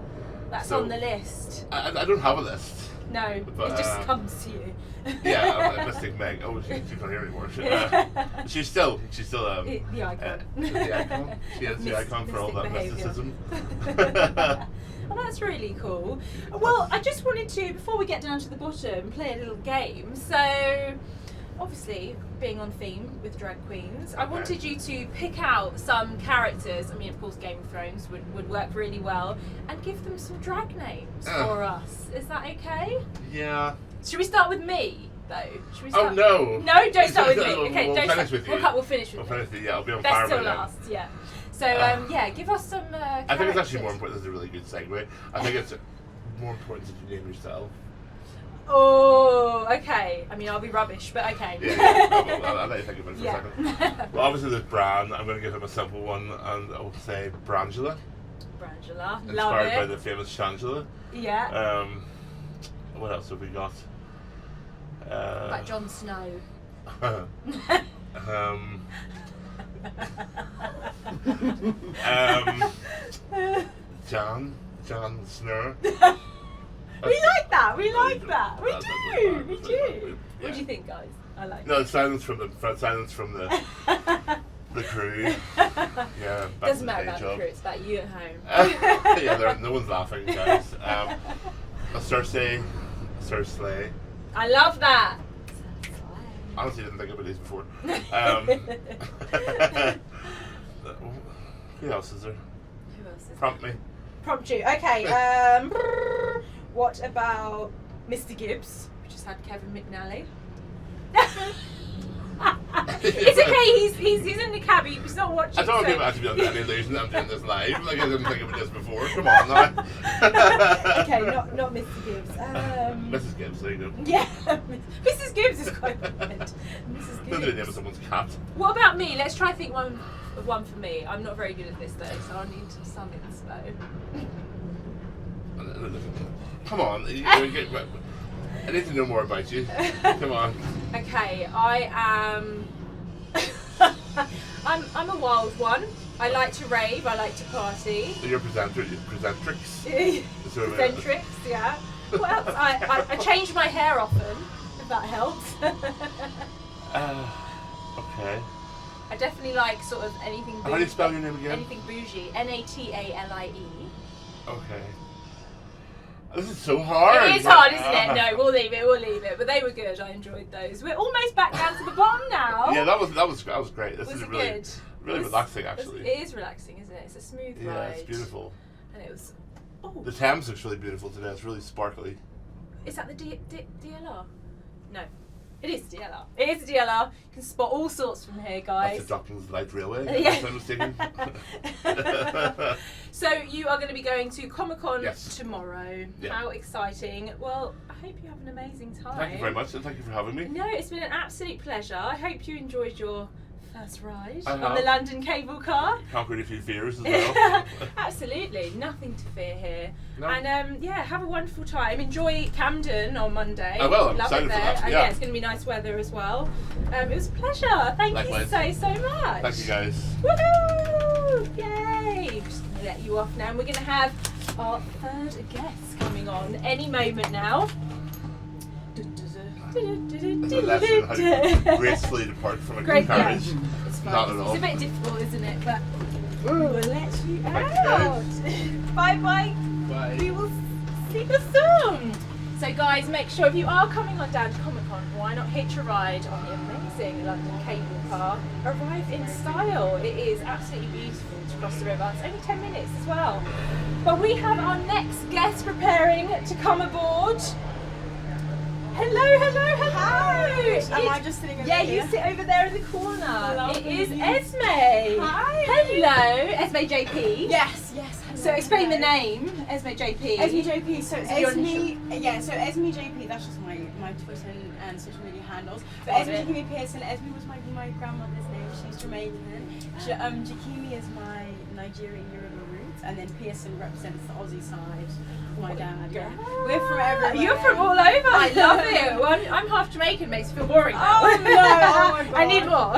That's on the list. I don't have a list. No, but, it just comes to you. Yeah, I'm Mystic Meg. Oh, she can't hear anymore. She's still the icon. The icon. She is the icon for all that mysticism. Well, that's really cool. Well, I just wanted to, before we get down to the bottom, play a little game. So, obviously, being on theme with drag queens, I wanted you to pick out some characters. I mean, of course, Game of Thrones would work really well, and give them some drag names for us. Is that okay? Yeah. Should we start with me, though? Should we Oh, start? no. No, don't start with me. We'll Okay, finish don't start. with you. We'll finish with We'll me. finish with you. Yeah, I'll be on Best fire till by then. last, yeah. So, give us some characters. I think it's actually more important. This is a really good segue. I think it's more important that you name yourself. Oh, okay. I mean, I'll be rubbish, but okay. Yeah. I'll let you think about it for Yeah. a second. Well, obviously there's Bran. I'm going to give him a simple one, and I'll say Brangela. Brangela, love Inspired it. by the famous Shangela. Yeah. What else have we got? Like Jon Snow. Jon Snur. We like that. We like that. We do. We do. Yeah. What do you think, guys? I like. No, silence from the the crew. Yeah, back Doesn't to the matter day about job. the crew. It's about you at home. Yeah, no one's laughing, guys. Cersei. I love that. Honestly, didn't think about these before. Who else is there? Who else Prompt me. Prompt you. Okay. What about Mr. Gibbs? We just had Kevin McNally. It's okay. He's in the cab. He's not watching. I don't want people to be under any illusion that I'm doing this live. Like I didn't think of this before. Come on now. Okay, not Mr. Gibbs. Mrs. Gibbs, there you go. Yeah, Mrs. Gibbs is quite good. Mrs. That's the Gibbs. name of someone's cat. What about me? Let's try think one for me. I'm not very good at this though, so I need some inspo. Come on. I need to know more about you. Come on. Okay, I am. I'm a wild one. I like to rave. I like to party. So you're presentrix. Centrics, yeah. What else? I change my hair often, if that helps. Okay. I definitely like sort of anything bougie. How do you spell your name again? Anything bougie. Natalie. Okay. This is so hard. It is hard, isn't it? No, we'll leave it. But they were good. I enjoyed those. We're almost back down to the bottom now. Yeah, that was great. This Was is it really good? relaxing actually. It is relaxing, isn't it? It's a smooth ride. Yeah, it's beautiful. And it was. Oh, The Thames looks really beautiful today. It's really sparkly. is that the DLR? No. It is DLR. It is the DLR. You can spot all sorts from here, guys. That's the Docklands Light Railway. Yeah. If I'm mistaken. So you are going to be going to Comic-Con Yes. tomorrow. Yeah. How exciting. Well, I hope you have an amazing time. Thank you very much, and thank you for having me. No, it's been an absolute pleasure. I hope you enjoyed your first ride I on have. the London cable car. Conquered a few fears as well. Absolutely, nothing to fear here. No. And yeah, have a wonderful time. Enjoy Camden on Monday. I will, I'm Love excited it for there. that, And yeah. it's going to be nice weather as well. It was a pleasure. Thank Likewise. you so much. Thank you guys. Woohoo! Yay! I'm just going to let you off now. And we're going to have our third guest coming on any moment now. It's a lesson how to gracefully depart from a Great, good carriage. yeah. It's fun. Not at all. It's a bit difficult, isn't it? But we'll let you Thank you, out. Bye bye. Bye. We will see you soon. So guys, make sure if you are coming on down to Comic-Con, why not hitch a ride on the amazing London cable car? Arrive in style. It is absolutely beautiful to cross the river. It's only 10 minutes as well. But we have our next guest preparing to come aboard. Hello. Am I just sitting over Yeah, here? you sit over there in the corner. Lovely. It is Esmie. Hi. Hello, Esmie JP. Yes. Hello. So explain the name, Esmie JP. Esmie JP. So Is it your Esmie, yeah. So Esmie JP. That's just my Twitter and social media handles. But Got Esmie it. Jakimi Pearson. Esmie was my grandmother's name. She's Jamaican. Jakimi is my Nigerian Yoruba roots, and then Pearson represents the Aussie side. My dad. Yeah. We're from everywhere. You're from all over. I love it. Well, I'm half Jamaican, makes me feel boring now. Oh no! Oh my god! I need more.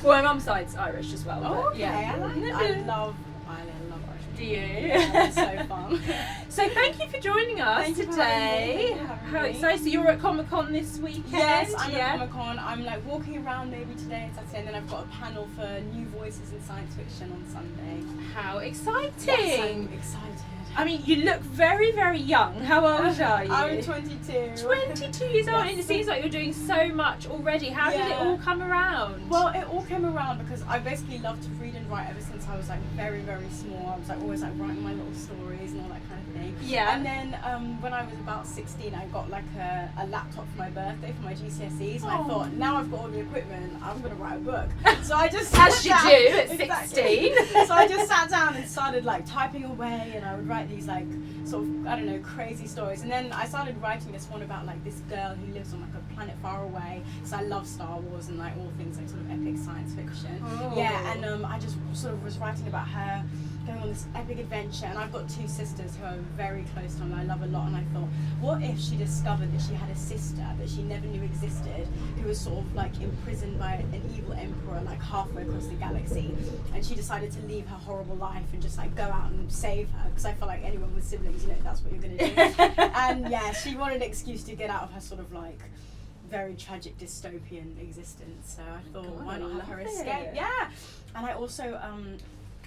Well, my mum's side's Irish as well. Oh, but okay. yeah. I love Ireland. I love Irish. Do you? Yeah, it's so fun. So thank you for joining us Thank you for today. having me. How exciting! So you're at Comic Con this weekend? Yes, I'm yeah. at Comic Con. I'm like walking around maybe today and Saturday, and then I've got a panel for new voices in science fiction on Sunday. How exciting! Yes, I'm excited. I mean, you look very, very young. How old are you? I'm 22. 22 years old, and it Yes. seems like you're doing so much already. How did it Yeah. all come around? Well, it all came around because I basically loved to read and write ever since I was like very, very small. I was like always like writing my little stories and all that kind of thing. Yeah. And then when I was about 16, I got like a laptop for my birthday for my GCSEs, and I Oh. thought, now I've got all the equipment, I'm gonna write a book. So I just As sat you down- do at Exactly. 16. So I just sat down and started like typing away, and I would write these like sort of, I don't know, crazy stories. And then I started writing this one about like this girl who lives on like a planet far away. So I love Star Wars and like all things like sort of epic science fiction. Oh. Yeah, and I just sort of was writing about her going on this epic adventure. And I've got two sisters who I'm very close to and I love a lot. And I thought, what if she discovered that she had a sister that she never knew existed, who was sort of like imprisoned by an evil emperor like halfway across the galaxy, and she decided to leave her horrible life and just like go out and save her, because I feel like anyone with siblings, you know, that's what you're gonna do. And yeah, she wanted an excuse to get out of her sort of like very tragic dystopian existence. So I thought, God, why I not have love her it. escape? Yeah. And I also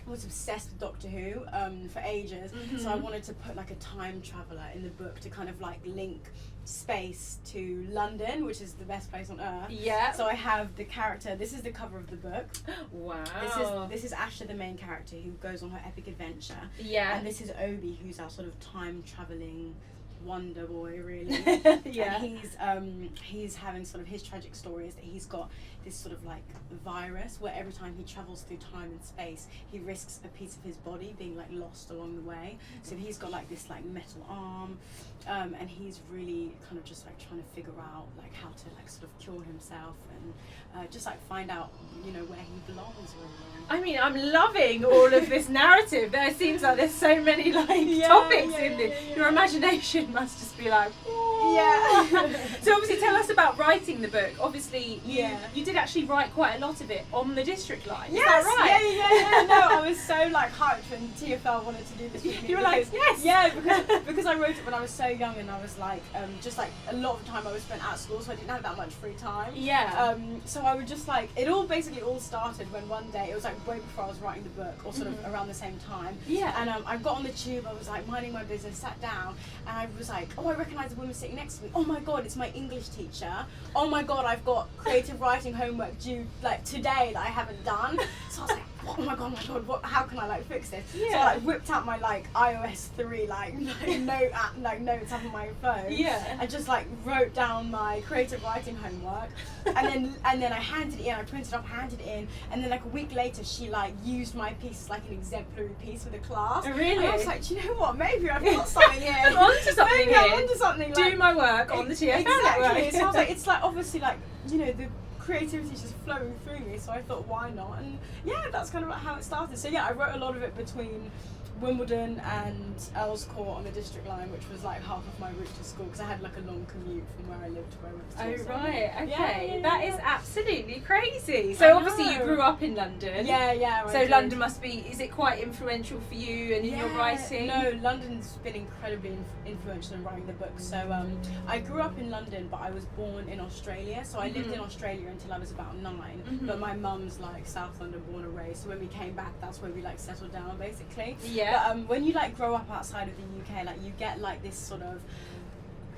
was obsessed with Doctor Who for ages, so I wanted to put like a time traveller in the book to kind of like link space to London, which is the best place on earth. Yeah. So I have the character, this is the cover of the book. Wow. This is Asha, the main character, who goes on her epic adventure. Yeah. And this is Obi, who's our sort of time travelling wonder boy, really. Yeah. And he's having sort of his tragic story is that he's got this sort of like virus where every time he travels through time and space, he risks a piece of his body being like lost along the way. So he's got like this like metal arm, and he's really kind of just like trying to figure out like how to like sort of cure himself and just like find out, you know, where he belongs really. I mean, I'm loving all of this narrative. There seems like there's so many like topics in this. Your imagination must just be like, whoa. Yeah. So obviously, tell us about writing the book. Obviously, you did actually write quite a lot of it on the district line. Yes, is that right? Yeah. No, I was so like hyped when TFL wanted to do this with me. You were like, yes. Yeah, because I wrote it when I was so young, and I was like, just like a lot of the time I was spent at school, so I didn't have that much free time. Yeah. So I would just like, it all basically all started when one day, it was like way before I was writing the book, or sort of around the same time. Yeah. And I got on the tube, I was like minding my business, sat down, and I was like, oh, I recognise the woman sitting next to me. Oh my god, it's my English teacher. Oh my god, I've got creative writing homework due like today that I haven't done. So I was like, oh my god, what? How can I like fix this? Yeah. So I like whipped out my like iOS 3 notes up on my phone. Yeah. And just like wrote down my creative writing homework, and then I handed it in. I printed it off, handed it in, and then like a week later, she like used my piece as like an exemplary piece for the class. Really? And I was like, do you know what? Maybe I've got something here. I'm onto something Maybe here. I'm onto something. Do Like, my work on the TFL exactly. network. So I was like, it's like obviously like, you know, the creativity is just flowing through me, so I thought, why not? And yeah, that's kind of how it started. So yeah, I wrote a lot of it between Wimbledon and Earls Court on the district line, which was like half of my route to school, because I had like a long commute from where I lived to where I went to school. Oh So, right, okay. yeah. That is absolutely crazy. I So obviously you know. grew up in London. Yeah. I So did. London must be, is it quite influential for you and in your writing? No, London's been incredibly influential in writing the book. So I grew up in London, but I was born in Australia. So I lived in Australia until I was about 9. But my mum's like South London born and raised. So when we came back, that's where we like settled down basically. Yeah. But when you like grow up outside of the UK, like you get like this sort of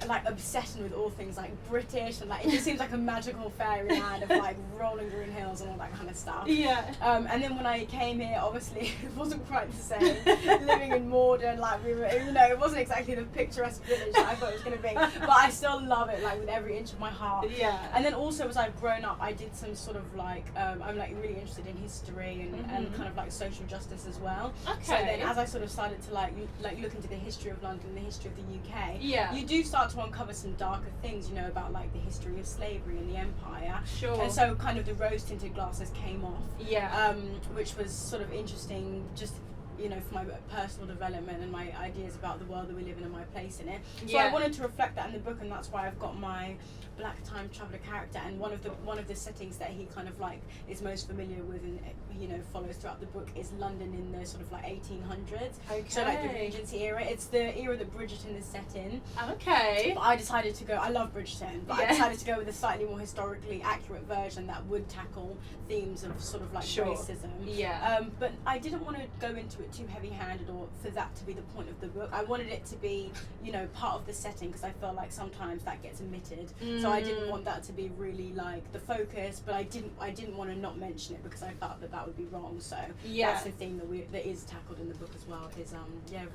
like obsession with all things like British, and like it just seems like a magical fairyland of like rolling green hills and all that kind of stuff. Yeah. And then when I came here, obviously it wasn't quite the same. Living in Morden, like we were, you know, it wasn't exactly the picturesque village that I thought it was going to be. But I still love it, like with every inch of my heart. Yeah. And then also as I've grown up, I did some sort of like, I'm like really interested in history and kind of like social justice as well. Okay. So then as I sort of started to like look into the history of London, the history of the UK, Yeah. you do start to uncover some darker things, you know, about like the history of slavery and the empire. Sure. And so kind of the rose tinted glasses came off. Yeah. Which was sort of interesting, just, you know, for my personal development and my ideas about the world that we live in and my place in it. So Yeah. I wanted to reflect that in the book, and that's why I've got my black time traveller character, and one of the settings that he kind of like is most familiar with and, you know, follows throughout the book is London in the sort of like 1800s. Okay. So like the Regency era. It's the era that Bridgerton is set in. Okay. But I decided to go, I love Bridgerton, but Yeah. I decided to go with a slightly more historically accurate version that would tackle themes of sort of like Sure. racism. Yeah. But I didn't want to go into it too heavy-handed, or for that to be the point of the book. I wanted it to be, you know, part of the setting, because I feel like sometimes that gets omitted. So I didn't want that to be really like the focus, but I didn't want to not mention it, because I felt that would be wrong. So Yeah. that's the theme that is tackled in the book as well, is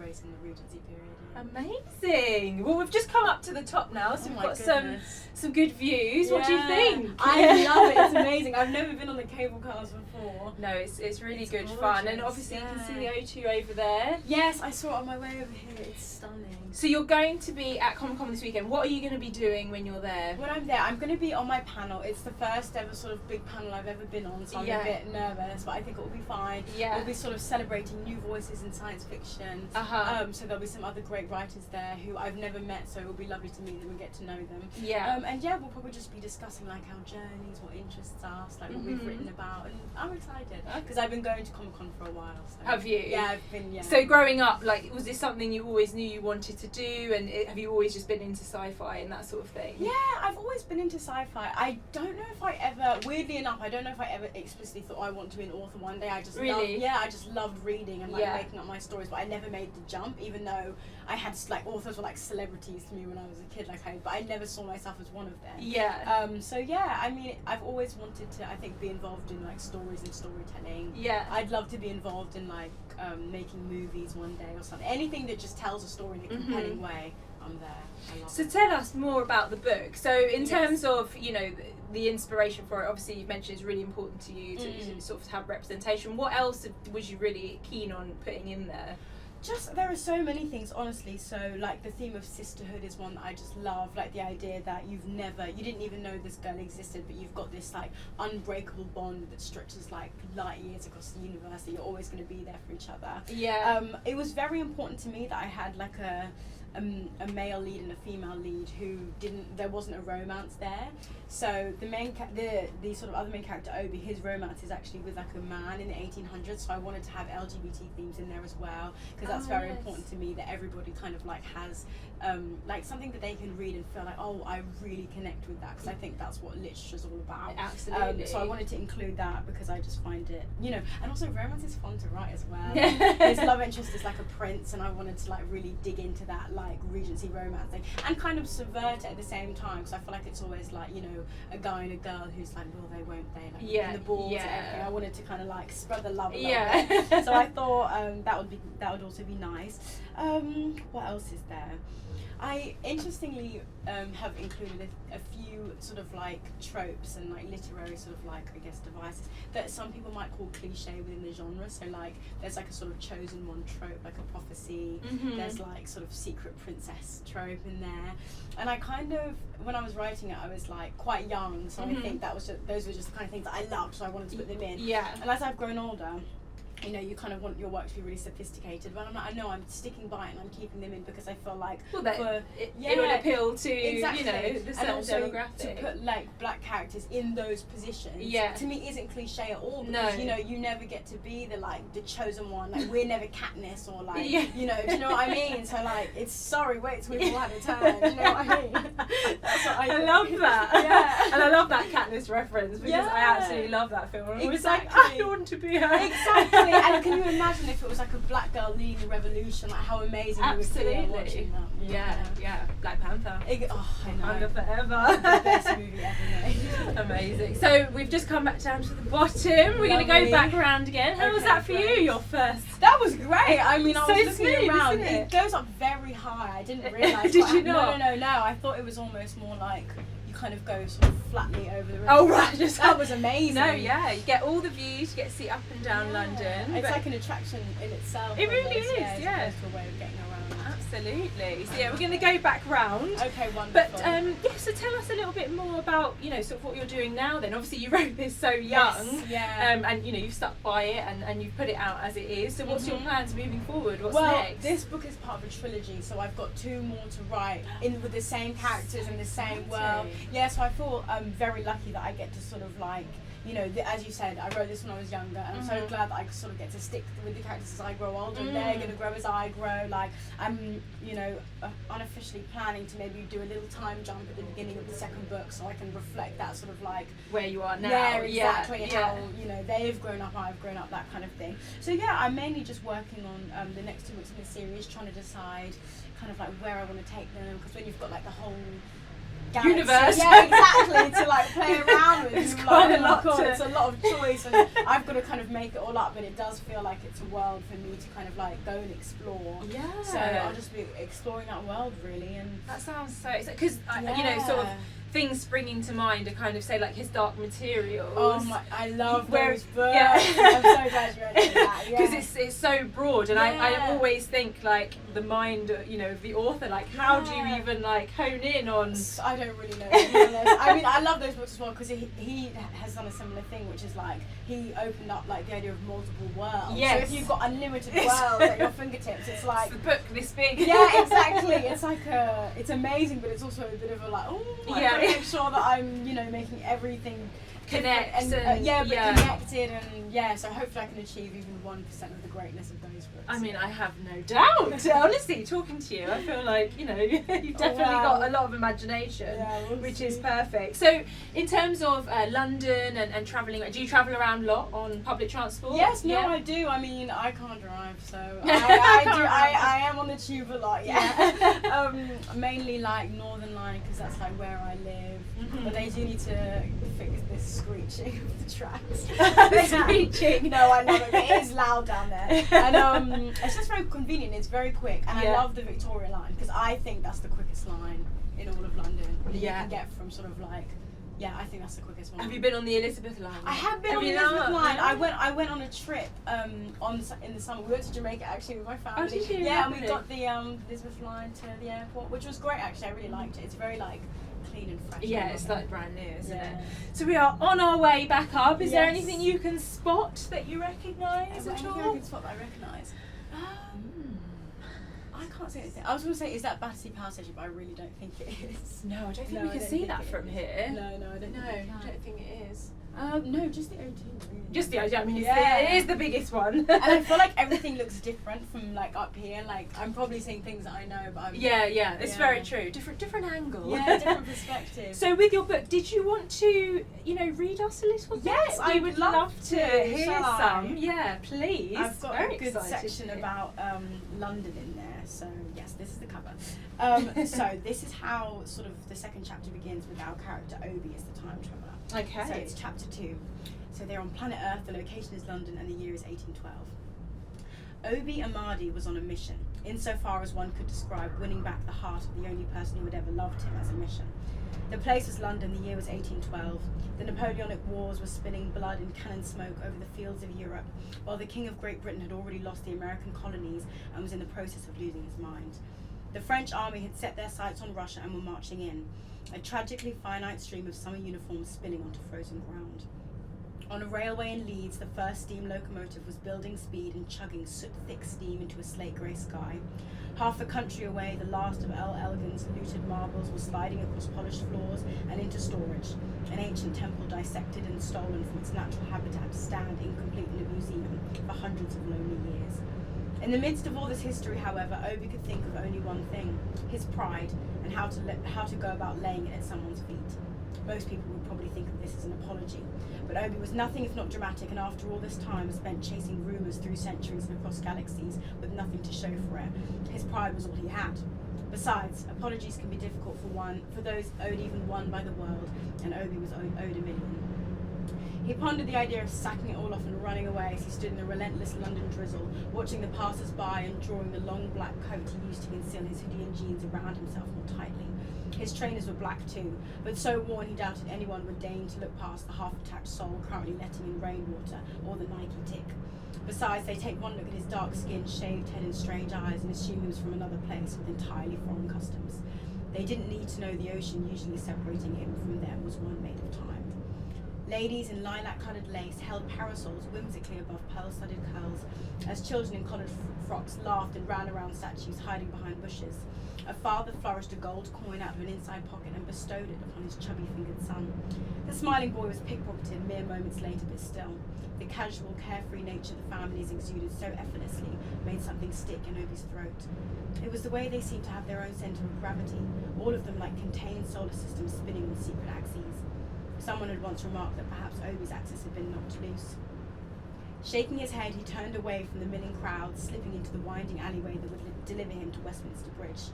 race in the Regency period. Amazing. Well, we've just come up to the top now, so Oh we've my got goodness. some good views. What do you Yeah. think? I love it. It's amazing. I've never been on the cable cars before. No, it's really It's good fun, and gorgeous, obviously you can see the yeah. O2 over there. Yes, I saw it on my way over here. It's stunning. So you're going to be at Comic Con this weekend. What are you going to be doing when you're there? When I'm there, I'm going to be on my panel. It's the first ever sort of big panel I've ever been on, so I'm Yeah. a bit nervous, but I think it will be fine. Yeah. We'll be sort of celebrating new voices in science fiction. So there'll be some other great writers there who I've never met, so it will be lovely to meet them and get to know them. Yeah. And yeah, we'll probably just be discussing like our journeys, what interests us, like what we've written about, and I'm excited because I've been going to Comic Con for a while. So. Have you? Yeah, I've been, yeah. So growing up, like, was this something you always knew you wanted to do, and have you always just been into sci-fi and that sort of thing? Yeah, I've always been into sci-fi. I don't know if I ever, weirdly enough, I don't know if I ever explicitly thought I want to be an author one day. I just I just loved reading and like making up my stories, but I never made the jump, even though I had like authors were like celebrities to me when I was a kid, but I never saw myself as one of them. Yeah. So yeah, I mean, I've always wanted to, I think, be involved in like stories and storytelling. Yeah. I'd love to be involved in like making movies one day or something. Anything that just tells a story in a compelling way, I'm there. I love it. Tell us more about the book. So in terms of, you know, the inspiration for it, obviously you've mentioned it's really important to you to sort of have representation. What else was you really keen on putting in there? Just, there are so many things, honestly. So like the theme of sisterhood is one that I just love, like the idea that you didn't even know this girl existed, but you've got this like unbreakable bond that stretches like light years across the universe, that you're always going to be there for each other. Yeah. It was very important to me that I had like a male lead and a female lead who there wasn't a romance there. So the sort of other main character, Obi, his romance is actually with like a man in the 1800s, so I wanted to have LGBT themes in there as well, because that's very important to me, that everybody kind of like has like something that they can read and feel like, oh, I really connect with that, because I think that's what literature's all about. Absolutely. So I wanted to include that because I just find it, you know, and also romance is fun to write as well. His love interest is like a prince, and I wanted to like really dig into that like Regency romance thing and kind of subvert it at the same time, because I feel like it's always like, you know, a guy and a girl who's like, will they, won't they, like and the balls and everything. I wanted to kind of like spread the love a little bit. So I thought that would also be nice. What else is there? I interestingly have included a few sort of like tropes and like literary sort of like, I guess, devices that some people might call cliche within the genre. So like there's like a sort of chosen one trope, like a prophecy. There's like sort of secret princess trope in there. And I kind of, when I was writing it, I was like quite young, so I think those were just the kind of things that I loved, so I wanted to put them in. Yeah. And as I've grown older, you know, you kind of want your work to be really sophisticated, but I'm like, I know I'm sticking by it and I'm keeping them in because I feel like it would appeal to you know, the certain and also demographic. To put like black characters in those positions, to me isn't cliche at all, because you know, you never get to be the chosen one. Like we're never Katniss or like you know, do you know what I mean? So like it's wait till we've all had a turn. Do you know what I mean? That's what I love that. And I love that Katniss reference, because I absolutely love that film. I'm always like, I want to be her. Exactly. And can you imagine if it was like a black girl leading the revolution, like how amazing it would feel watching that. Yeah, Black Panther. I know. Wakanda forever. The best movie ever made. Amazing. So we've just come back down to the bottom. We're going to go back around again. How was that for you, your first? That was great. I mean, I was looking smooth, around. Isn't It goes up very high. I didn't realise. Did you not? No. I thought it was almost more like kind of go sort of flatly over the river. Oh right, that was amazing. No, yeah, you get all the views, you get to see up and down London. It's like an attraction in itself. It really is, It's a beautiful way of getting around. Absolutely. So yeah, we're going to go back round. Okay, wonderful. But so tell us a little bit more about, you know, sort of what you're doing now then. Obviously you wrote this so young, and you know, you've stuck by it and you've put it out as it is. So what's your plans moving forward? What's next? This book is part of a trilogy, so I've got 2 more to write with the same characters in the same world. Yeah, so I feel very lucky that I get to sort of like, you know, as you said, I wrote this when I was younger, and I'm so glad that I sort of get to stick with the characters as I grow older, and they're going to grow as I grow. Like, I'm, you know, unofficially planning to maybe do a little time jump at the beginning of the second book, so I can reflect that sort of like where you are now. Yeah, exactly. How, you know, they've grown up, I've grown up, that kind of thing. So yeah, I'm mainly just working on the next 2 books in the series, trying to decide kind of like where I want to take them, because when you've got like the whole universe, to like play around with, it's quite a lot. It's a lot of choice, and I've got to kind of make it all up, but it does feel like it's a world for me to kind of like go and explore. Yeah. So I'll just be exploring that world really, and that sounds so, because you know, sort of things springing to mind are kind of, say, like his Dark Materials. Oh my, I love those books. Yeah. I'm so glad you read that. Because it's so broad, and I always think like the mind, you know, of the author, like how do you even like hone in on? I don't really know, to be honest. I mean, I love those books as well, because he has done a similar thing, which is like he opened up like the idea of multiple worlds. Yes. So if you've got unlimited worlds at your fingertips, it's like it's the book this big. Yeah, exactly. It's like it's amazing, but it's also a bit of a like, oh, I've got to make sure that I'm, you know, making everything connects connected and so hopefully I can achieve even 1% of the greatness of those books. I mean, I have no doubt. Honestly, talking to you, I feel like, you've definitely got a lot of imagination, which is perfect. So, in terms of London and travelling, do you travel around a lot on public transport? Yes, I do. I mean, I can't drive, so I am on the tube a lot, mainly like Northern Line, because that's like where I live. Mm-hmm. But they do need to fix this screeching of the tracks. Screeching? No, I love it. It is loud down there. And it's just very convenient. It's very quick. And I love the Victoria line, because I think that's the quickest line in all of London. You can get from sort of like... Yeah, I think that's the quickest one. Have you been on the Elizabeth line? I have been on the Elizabeth line. I went on a trip in the summer. We went to Jamaica actually with my family. Oh, did you? Yeah, and we got the Elizabeth line to the airport, which was great actually. I really liked it. It's very like clean and fresh. Yeah, it's like brand new, isn't it? So we are on our way back up. Is there anything you can spot that you recognise at all? Anything I can spot that I recognise? I can't see anything. I was going to say, is that Battersea Power Station, but I really don't think it is. No, I don't think we can see that from here. No, I don't think it is. No, just the O2. Really. Just the O2. I mean, it is the biggest one. And I feel like everything looks different from like up here. Like I'm probably seeing things that I know, but it's very true. Different angle. Yeah, different perspective. So with your book, did you want to, read us a little bit? Yes, I would love to hear some. Yeah, please. I've got a good section about London in there. So yes, this is the cover. So this is how sort of the second chapter begins with our character Obi as the time traveller. Okay. So it's chapter 2. So they're on planet Earth, the location is London, and the year is 1812. Obi Amadi was on a mission, insofar as one could describe winning back the heart of the only person who had ever loved him as a mission. The place was London, the year was 1812. The Napoleonic Wars were spilling blood and cannon smoke over the fields of Europe, while the King of Great Britain had already lost the American colonies and was in the process of losing his mind. The French army had set their sights on Russia and were marching in, a tragically finite stream of summer uniforms spilling onto frozen ground. On a railway in Leeds, the first steam locomotive was building speed and chugging soot-thick steam into a slate-grey sky. Half a country away, the last of Earl Elgin's looted marbles was sliding across polished floors and into storage, an ancient temple dissected and stolen from its natural habitat to stand incomplete in a museum for hundreds of lonely years. In the midst of all this history, however, Obi could think of only one thing, his pride, and how to go about laying it at someone's feet. Most people would probably think of this as an apology, but Obi was nothing if not dramatic, and after all this time spent chasing rumours through centuries and across galaxies with nothing to show for it, his pride was all he had. Besides, apologies can be difficult for those owed even one by the world, and Obi was owed a million. He pondered the idea of sacking it all off and running away as he stood in the relentless London drizzle, watching the passers-by and drawing the long black coat he used to conceal his hoodie and jeans around himself more tightly. His trainers were black too, but so worn he doubted anyone would deign to look past the half-attached sole currently letting in rainwater or the Nike tick. Besides, they take one look at his dark skin, shaved head and strange eyes and assume he was from another place with entirely foreign customs. They didn't need to know the ocean usually separating him from them was one made of time. Ladies in lilac-coloured lace held parasols whimsically above pearl-studded curls as children in collared frocks laughed and ran around statues hiding behind bushes. A father flourished a gold coin out of an inside pocket and bestowed it upon his chubby-fingered son. The smiling boy was pickpocketed mere moments later, but still, the casual, carefree nature the families exuded so effortlessly made something stick in Obi's throat. It was the way they seemed to have their own centre of gravity, all of them like contained solar systems spinning on secret axes. Someone had once remarked that perhaps Obi's axis had been knocked loose. Shaking his head, he turned away from the milling crowd, slipping into the winding alleyway that would deliver him to Westminster Bridge.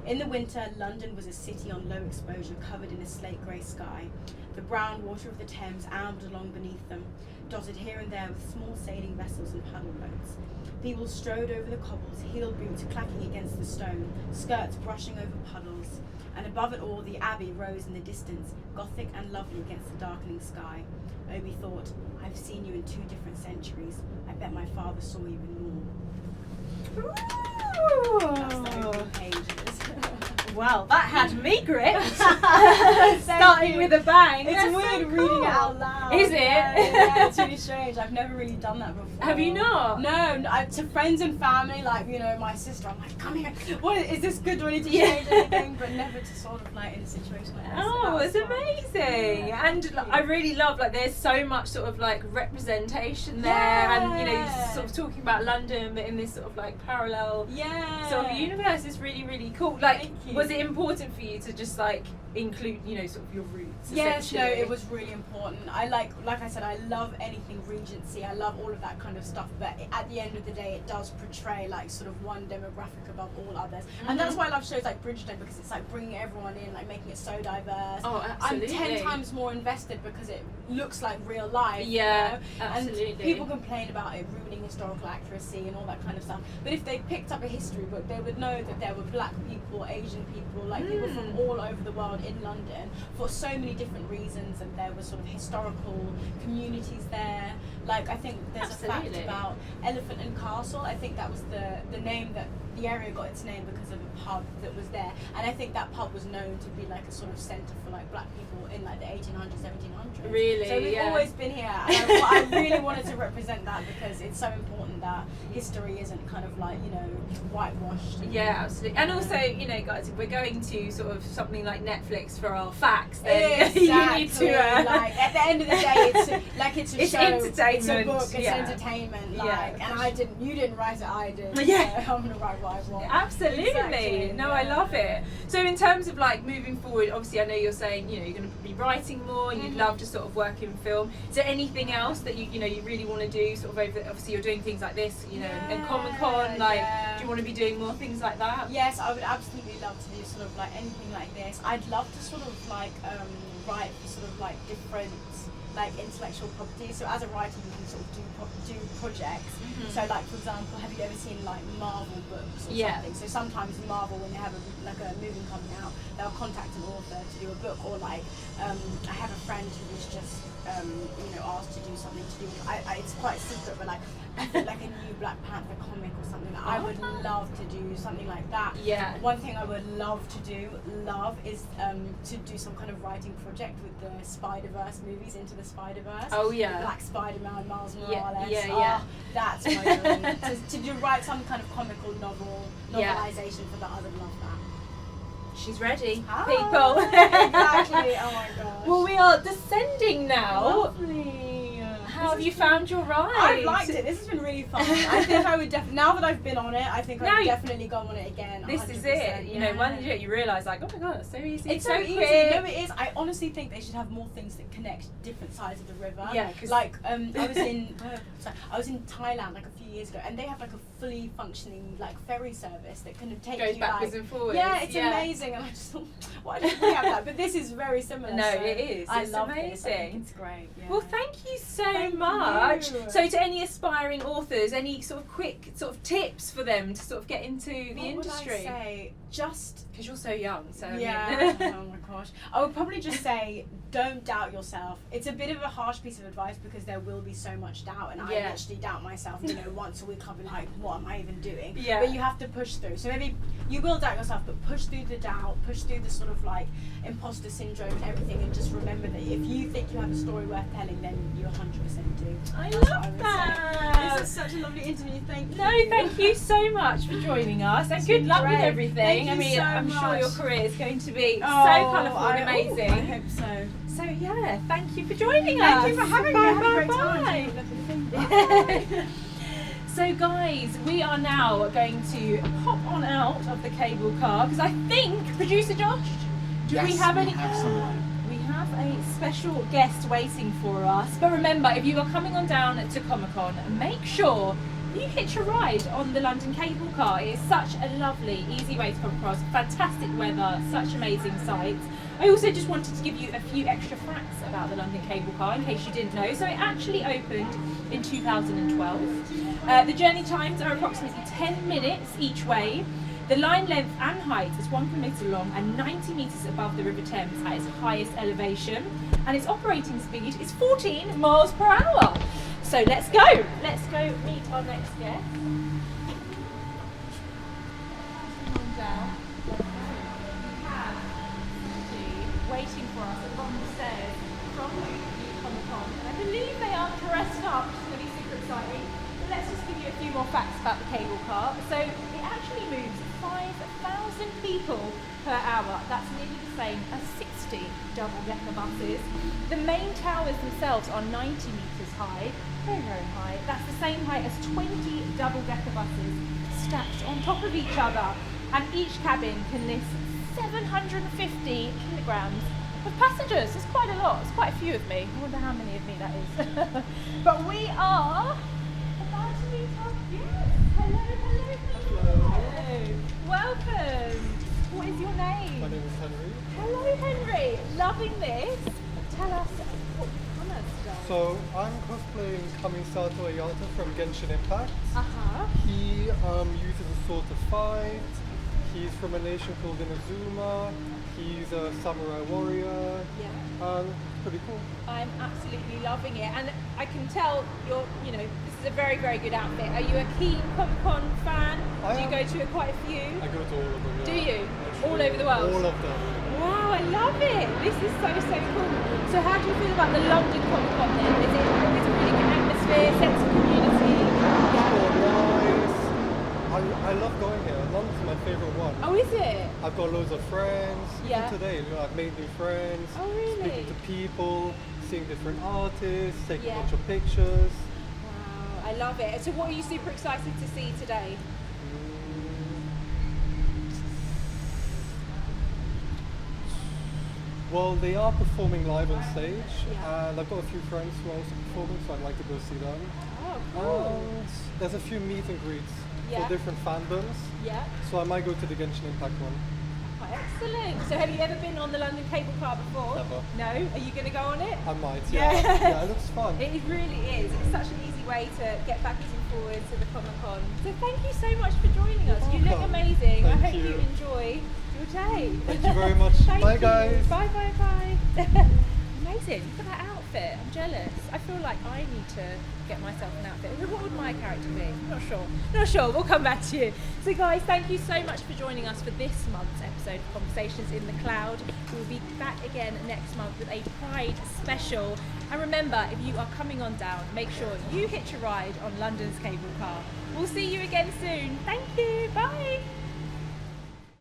In the winter, London was a city on low exposure, covered in a slate-grey sky. The brown water of the Thames ambled along beneath them, dotted here and there with small sailing vessels and paddle boats. People strode over the cobbles, heel boots clacking against the stone, skirts brushing over puddles. And above it all, the Abbey rose in the distance, gothic and lovely against the darkening sky. Obi thought, I've seen you in 2 different centuries. I bet my father saw you in more. Ooh. That's the opening pages. Well, that had me gripped. Starting with a bang. It's weird reading it out loud. Is it? Yeah, it's really strange. I've never really done that before. Have you not? No, to friends and family, like, you know, my sister, I'm like, come here. What is this good? Do I need to change anything? But never to sort of like in a situation like this. Oh, it's So that was fun. amazing. Yeah, And thank you. I really love, like, there's so much sort of like representation there, and you know, Yeah. sort of talking about London, but in this sort of like parallel Yeah. sort of universe is really, really cool. Like, Thank you. was it important for you to just like include, you know, sort of your roots? Yes, no, essentially? it was really important. I like I said, I love anything Regency. I love all of that kind of stuff. But at the end of the day, it does portray like sort of one demographic above all others. And that's why I love shows like Bridgerton, because it's like bringing everyone in, like making it so diverse. Oh, absolutely. I'm 10 times more invested because it looks like real life. Yeah, you know? absolutely. And people complain about it ruining historical accuracy and all that kind of stuff. But if they picked up a history book, they would know that there were black people, Asian people, like people from all over the world in London for so many different reasons, and there were sort of historical communities there. Like, I think there's a Absolutely. fact about Elephant and Castle. I think that was the name that the area got its name because of a pub that was there, and I think that pub was known to be like a sort of centre for like black people in like the 1800s, 1700s. Really? So we've Yeah. always been here, and I really wanted to represent that because it's so important that history isn't kind of like, you know, whitewashed. Yeah, absolutely. And also, you know, guys, if we're going to sort of something like Netflix for our facts, then Exactly. you need to. Like, at the end of the day, it's a It's show, entertainment, it's a book, it's yeah. entertainment. Yeah, Like, for and you didn't write it, I did. Yeah. So I'm gonna write what I want. Absolutely. Exactly, No, I yeah. love it. So in terms of like moving forward, obviously I know you're saying, you know, you're going to be writing more, and you'd love to sort of work in film. Is there anything else that you know you really want to do sort of over, obviously you're doing things like this, you know, and Comic-Con, like yeah. do you want to be doing more things like that? Yes, I would absolutely love to do sort of like anything like this. I'd love to sort of like write for sort of like different like intellectual property. So as a writer, you can sort of do projects. So like, for example, have you ever seen like Marvel books or Yeah. something? So sometimes Marvel, when they have a movie coming out, they'll contact an author to do a book. Or like I have a friend who was just you know, asked to do something to do with, it's quite secret, but like I think like a new Black Panther comic or something. I would love to do something like that. Yeah. One thing I would love to do is to do some kind of writing project with the Spider-Verse movies, Into the Spider-Verse. Oh, yeah. Black Spider-Man, Miles Yeah, Morales. yeah. That's my dream. to write some kind of comical Yeah. novelization for that. I would love that. She's ready, Ah, people. Exactly. Oh my gosh. Well, we are descending now. Lovely. How have you found your ride? I've liked it. This has been really fun. I think I would definitely, now that I've been on it, I think I would definitely go on it again. This 100%, is it. You know, yeah. once you do it, you realise like, oh my god, it's so easy. It's so easy. quick. No, it is. I honestly think they should have more things that connect different sides of the river. Yeah, 'cause- like I was in Thailand like a few years ago, and they have like a fully functioning like ferry service that can take Goes you backwards like, and forwards. Yeah, it's amazing, and I just thought, why don't we have that? But this is very similar. No, so it is. I It's love amazing. this. I think it's great. Yeah. Well, thank you so Thank much. you. So, to any aspiring authors, any sort of quick sort of tips for them to sort of get into the What industry? would I say? Just Because you're so young, so yeah. I mean, Oh my gosh. I would probably just say, don't doubt yourself. It's a bit of a harsh piece of advice because there will be so much doubt, and I Yeah. literally doubt myself. You know, once a week I'll be like, what am I even doing? Yeah. But you have to push through. So maybe you will doubt yourself, but push through the doubt, push through the sort of like imposter syndrome and everything, and just remember that if you think you have a story worth telling, then you 100% do. I That's what love I would that. say. This is such a lovely interview. Thank you. No, thank you so much for joining us, and good been luck with great. everything. Thank I you mean, so I'm sure much. your career is going to be Oh, so colourful and I amazing. hope so. So yeah, thank you for joining us. Thank you for having me. I had a great time. Bye. So guys, we are now going to pop on out of the cable car because I think, producer Josh, do we have any? someone. We have a special guest waiting for us. But remember, if you are coming on down to Comic-Con, make sure you hitch a ride on the London cable car. It is such a lovely, easy way to come across. Fantastic weather, such amazing sights. I also just wanted to give you a few extra facts about the London cable car in case you didn't know. So it actually opened in 2012. The journey times are approximately 10 minutes each way. The line length and height is 1 kilometre long and 90 metres above the River Thames at its highest elevation. And its operating speed is 14 miles per hour. So let's go. Let's go meet our next guest. Come on down. We have Susie waiting for us along the stairs from the Comic-Con people per hour. That's nearly the same as 60 double-decker buses. The main towers themselves are 90 metres high, very, very high. That's the same height as 20 double-decker buses stacked on top of each other. And each cabin can lift 750 kilograms of passengers. It's quite a lot. It's quite a few of me. I wonder how many of me that is. But we are about to meet up. Yes. Hello, hello, hello. Hello. Welcome. What is your name? My name is Henry. Hello, Henry. Loving this. Tell us what you've come as today. So I'm cosplaying Kamisato Ayata from Genshin Impact. He uses a sword to fight. He's from a nation called Inazuma. He's a samurai warrior. Yeah. Pretty cool. I'm absolutely loving it, and I can tell this is a very, very good outfit. Are you a keen Comic-Con fan? Do you go to quite a few? I go to all of them. Yeah. Do you? Actually, All over the world? All of them. Wow, I love it. This is so, so cool. So how do you feel about the London Comic-Con then? Is it a really good atmosphere, sense of community? Nice. I love going here. London's my favourite one. Oh, is it? I've got loads of friends. Yeah. Even today, I've made new friends. Oh, really? Speaking to people, seeing different artists, taking Yeah. a bunch of pictures. Wow, I love it. So what are you super excited to see today? Well, they are performing live on stage, Yeah. and I've got a few friends who are also performing, so I'd like to go see them. Oh, cool. And there's a few meet and greets Yeah. for different fandoms, Yeah. so I might go to the Genshin Impact one. Excellent. So have you ever been on the London cable car before? Never. No? Are you going to go on it? I might, Yeah. yeah. It looks fun. It really is. It's such an easy way to get backwards and forwards to the Comic-Con. So thank you so much for joining us. You look welcome. amazing. I Thank hope you you. enjoy your day. Thank you very much. Thank Bye, you. guys. Bye, bye, bye. Amazing. Look at that outfit. I'm jealous. I feel like I need to get myself an outfit. What would my character be? Not sure. Not sure. We'll come back to you. So guys, thank you so much for joining us for this month's episode of Conversations in the Cloud. We'll be back again next month with a Pride special. And remember, if you are coming on down, make sure you hitch a ride on London's cable car. We'll see you again soon. Thank you. Bye.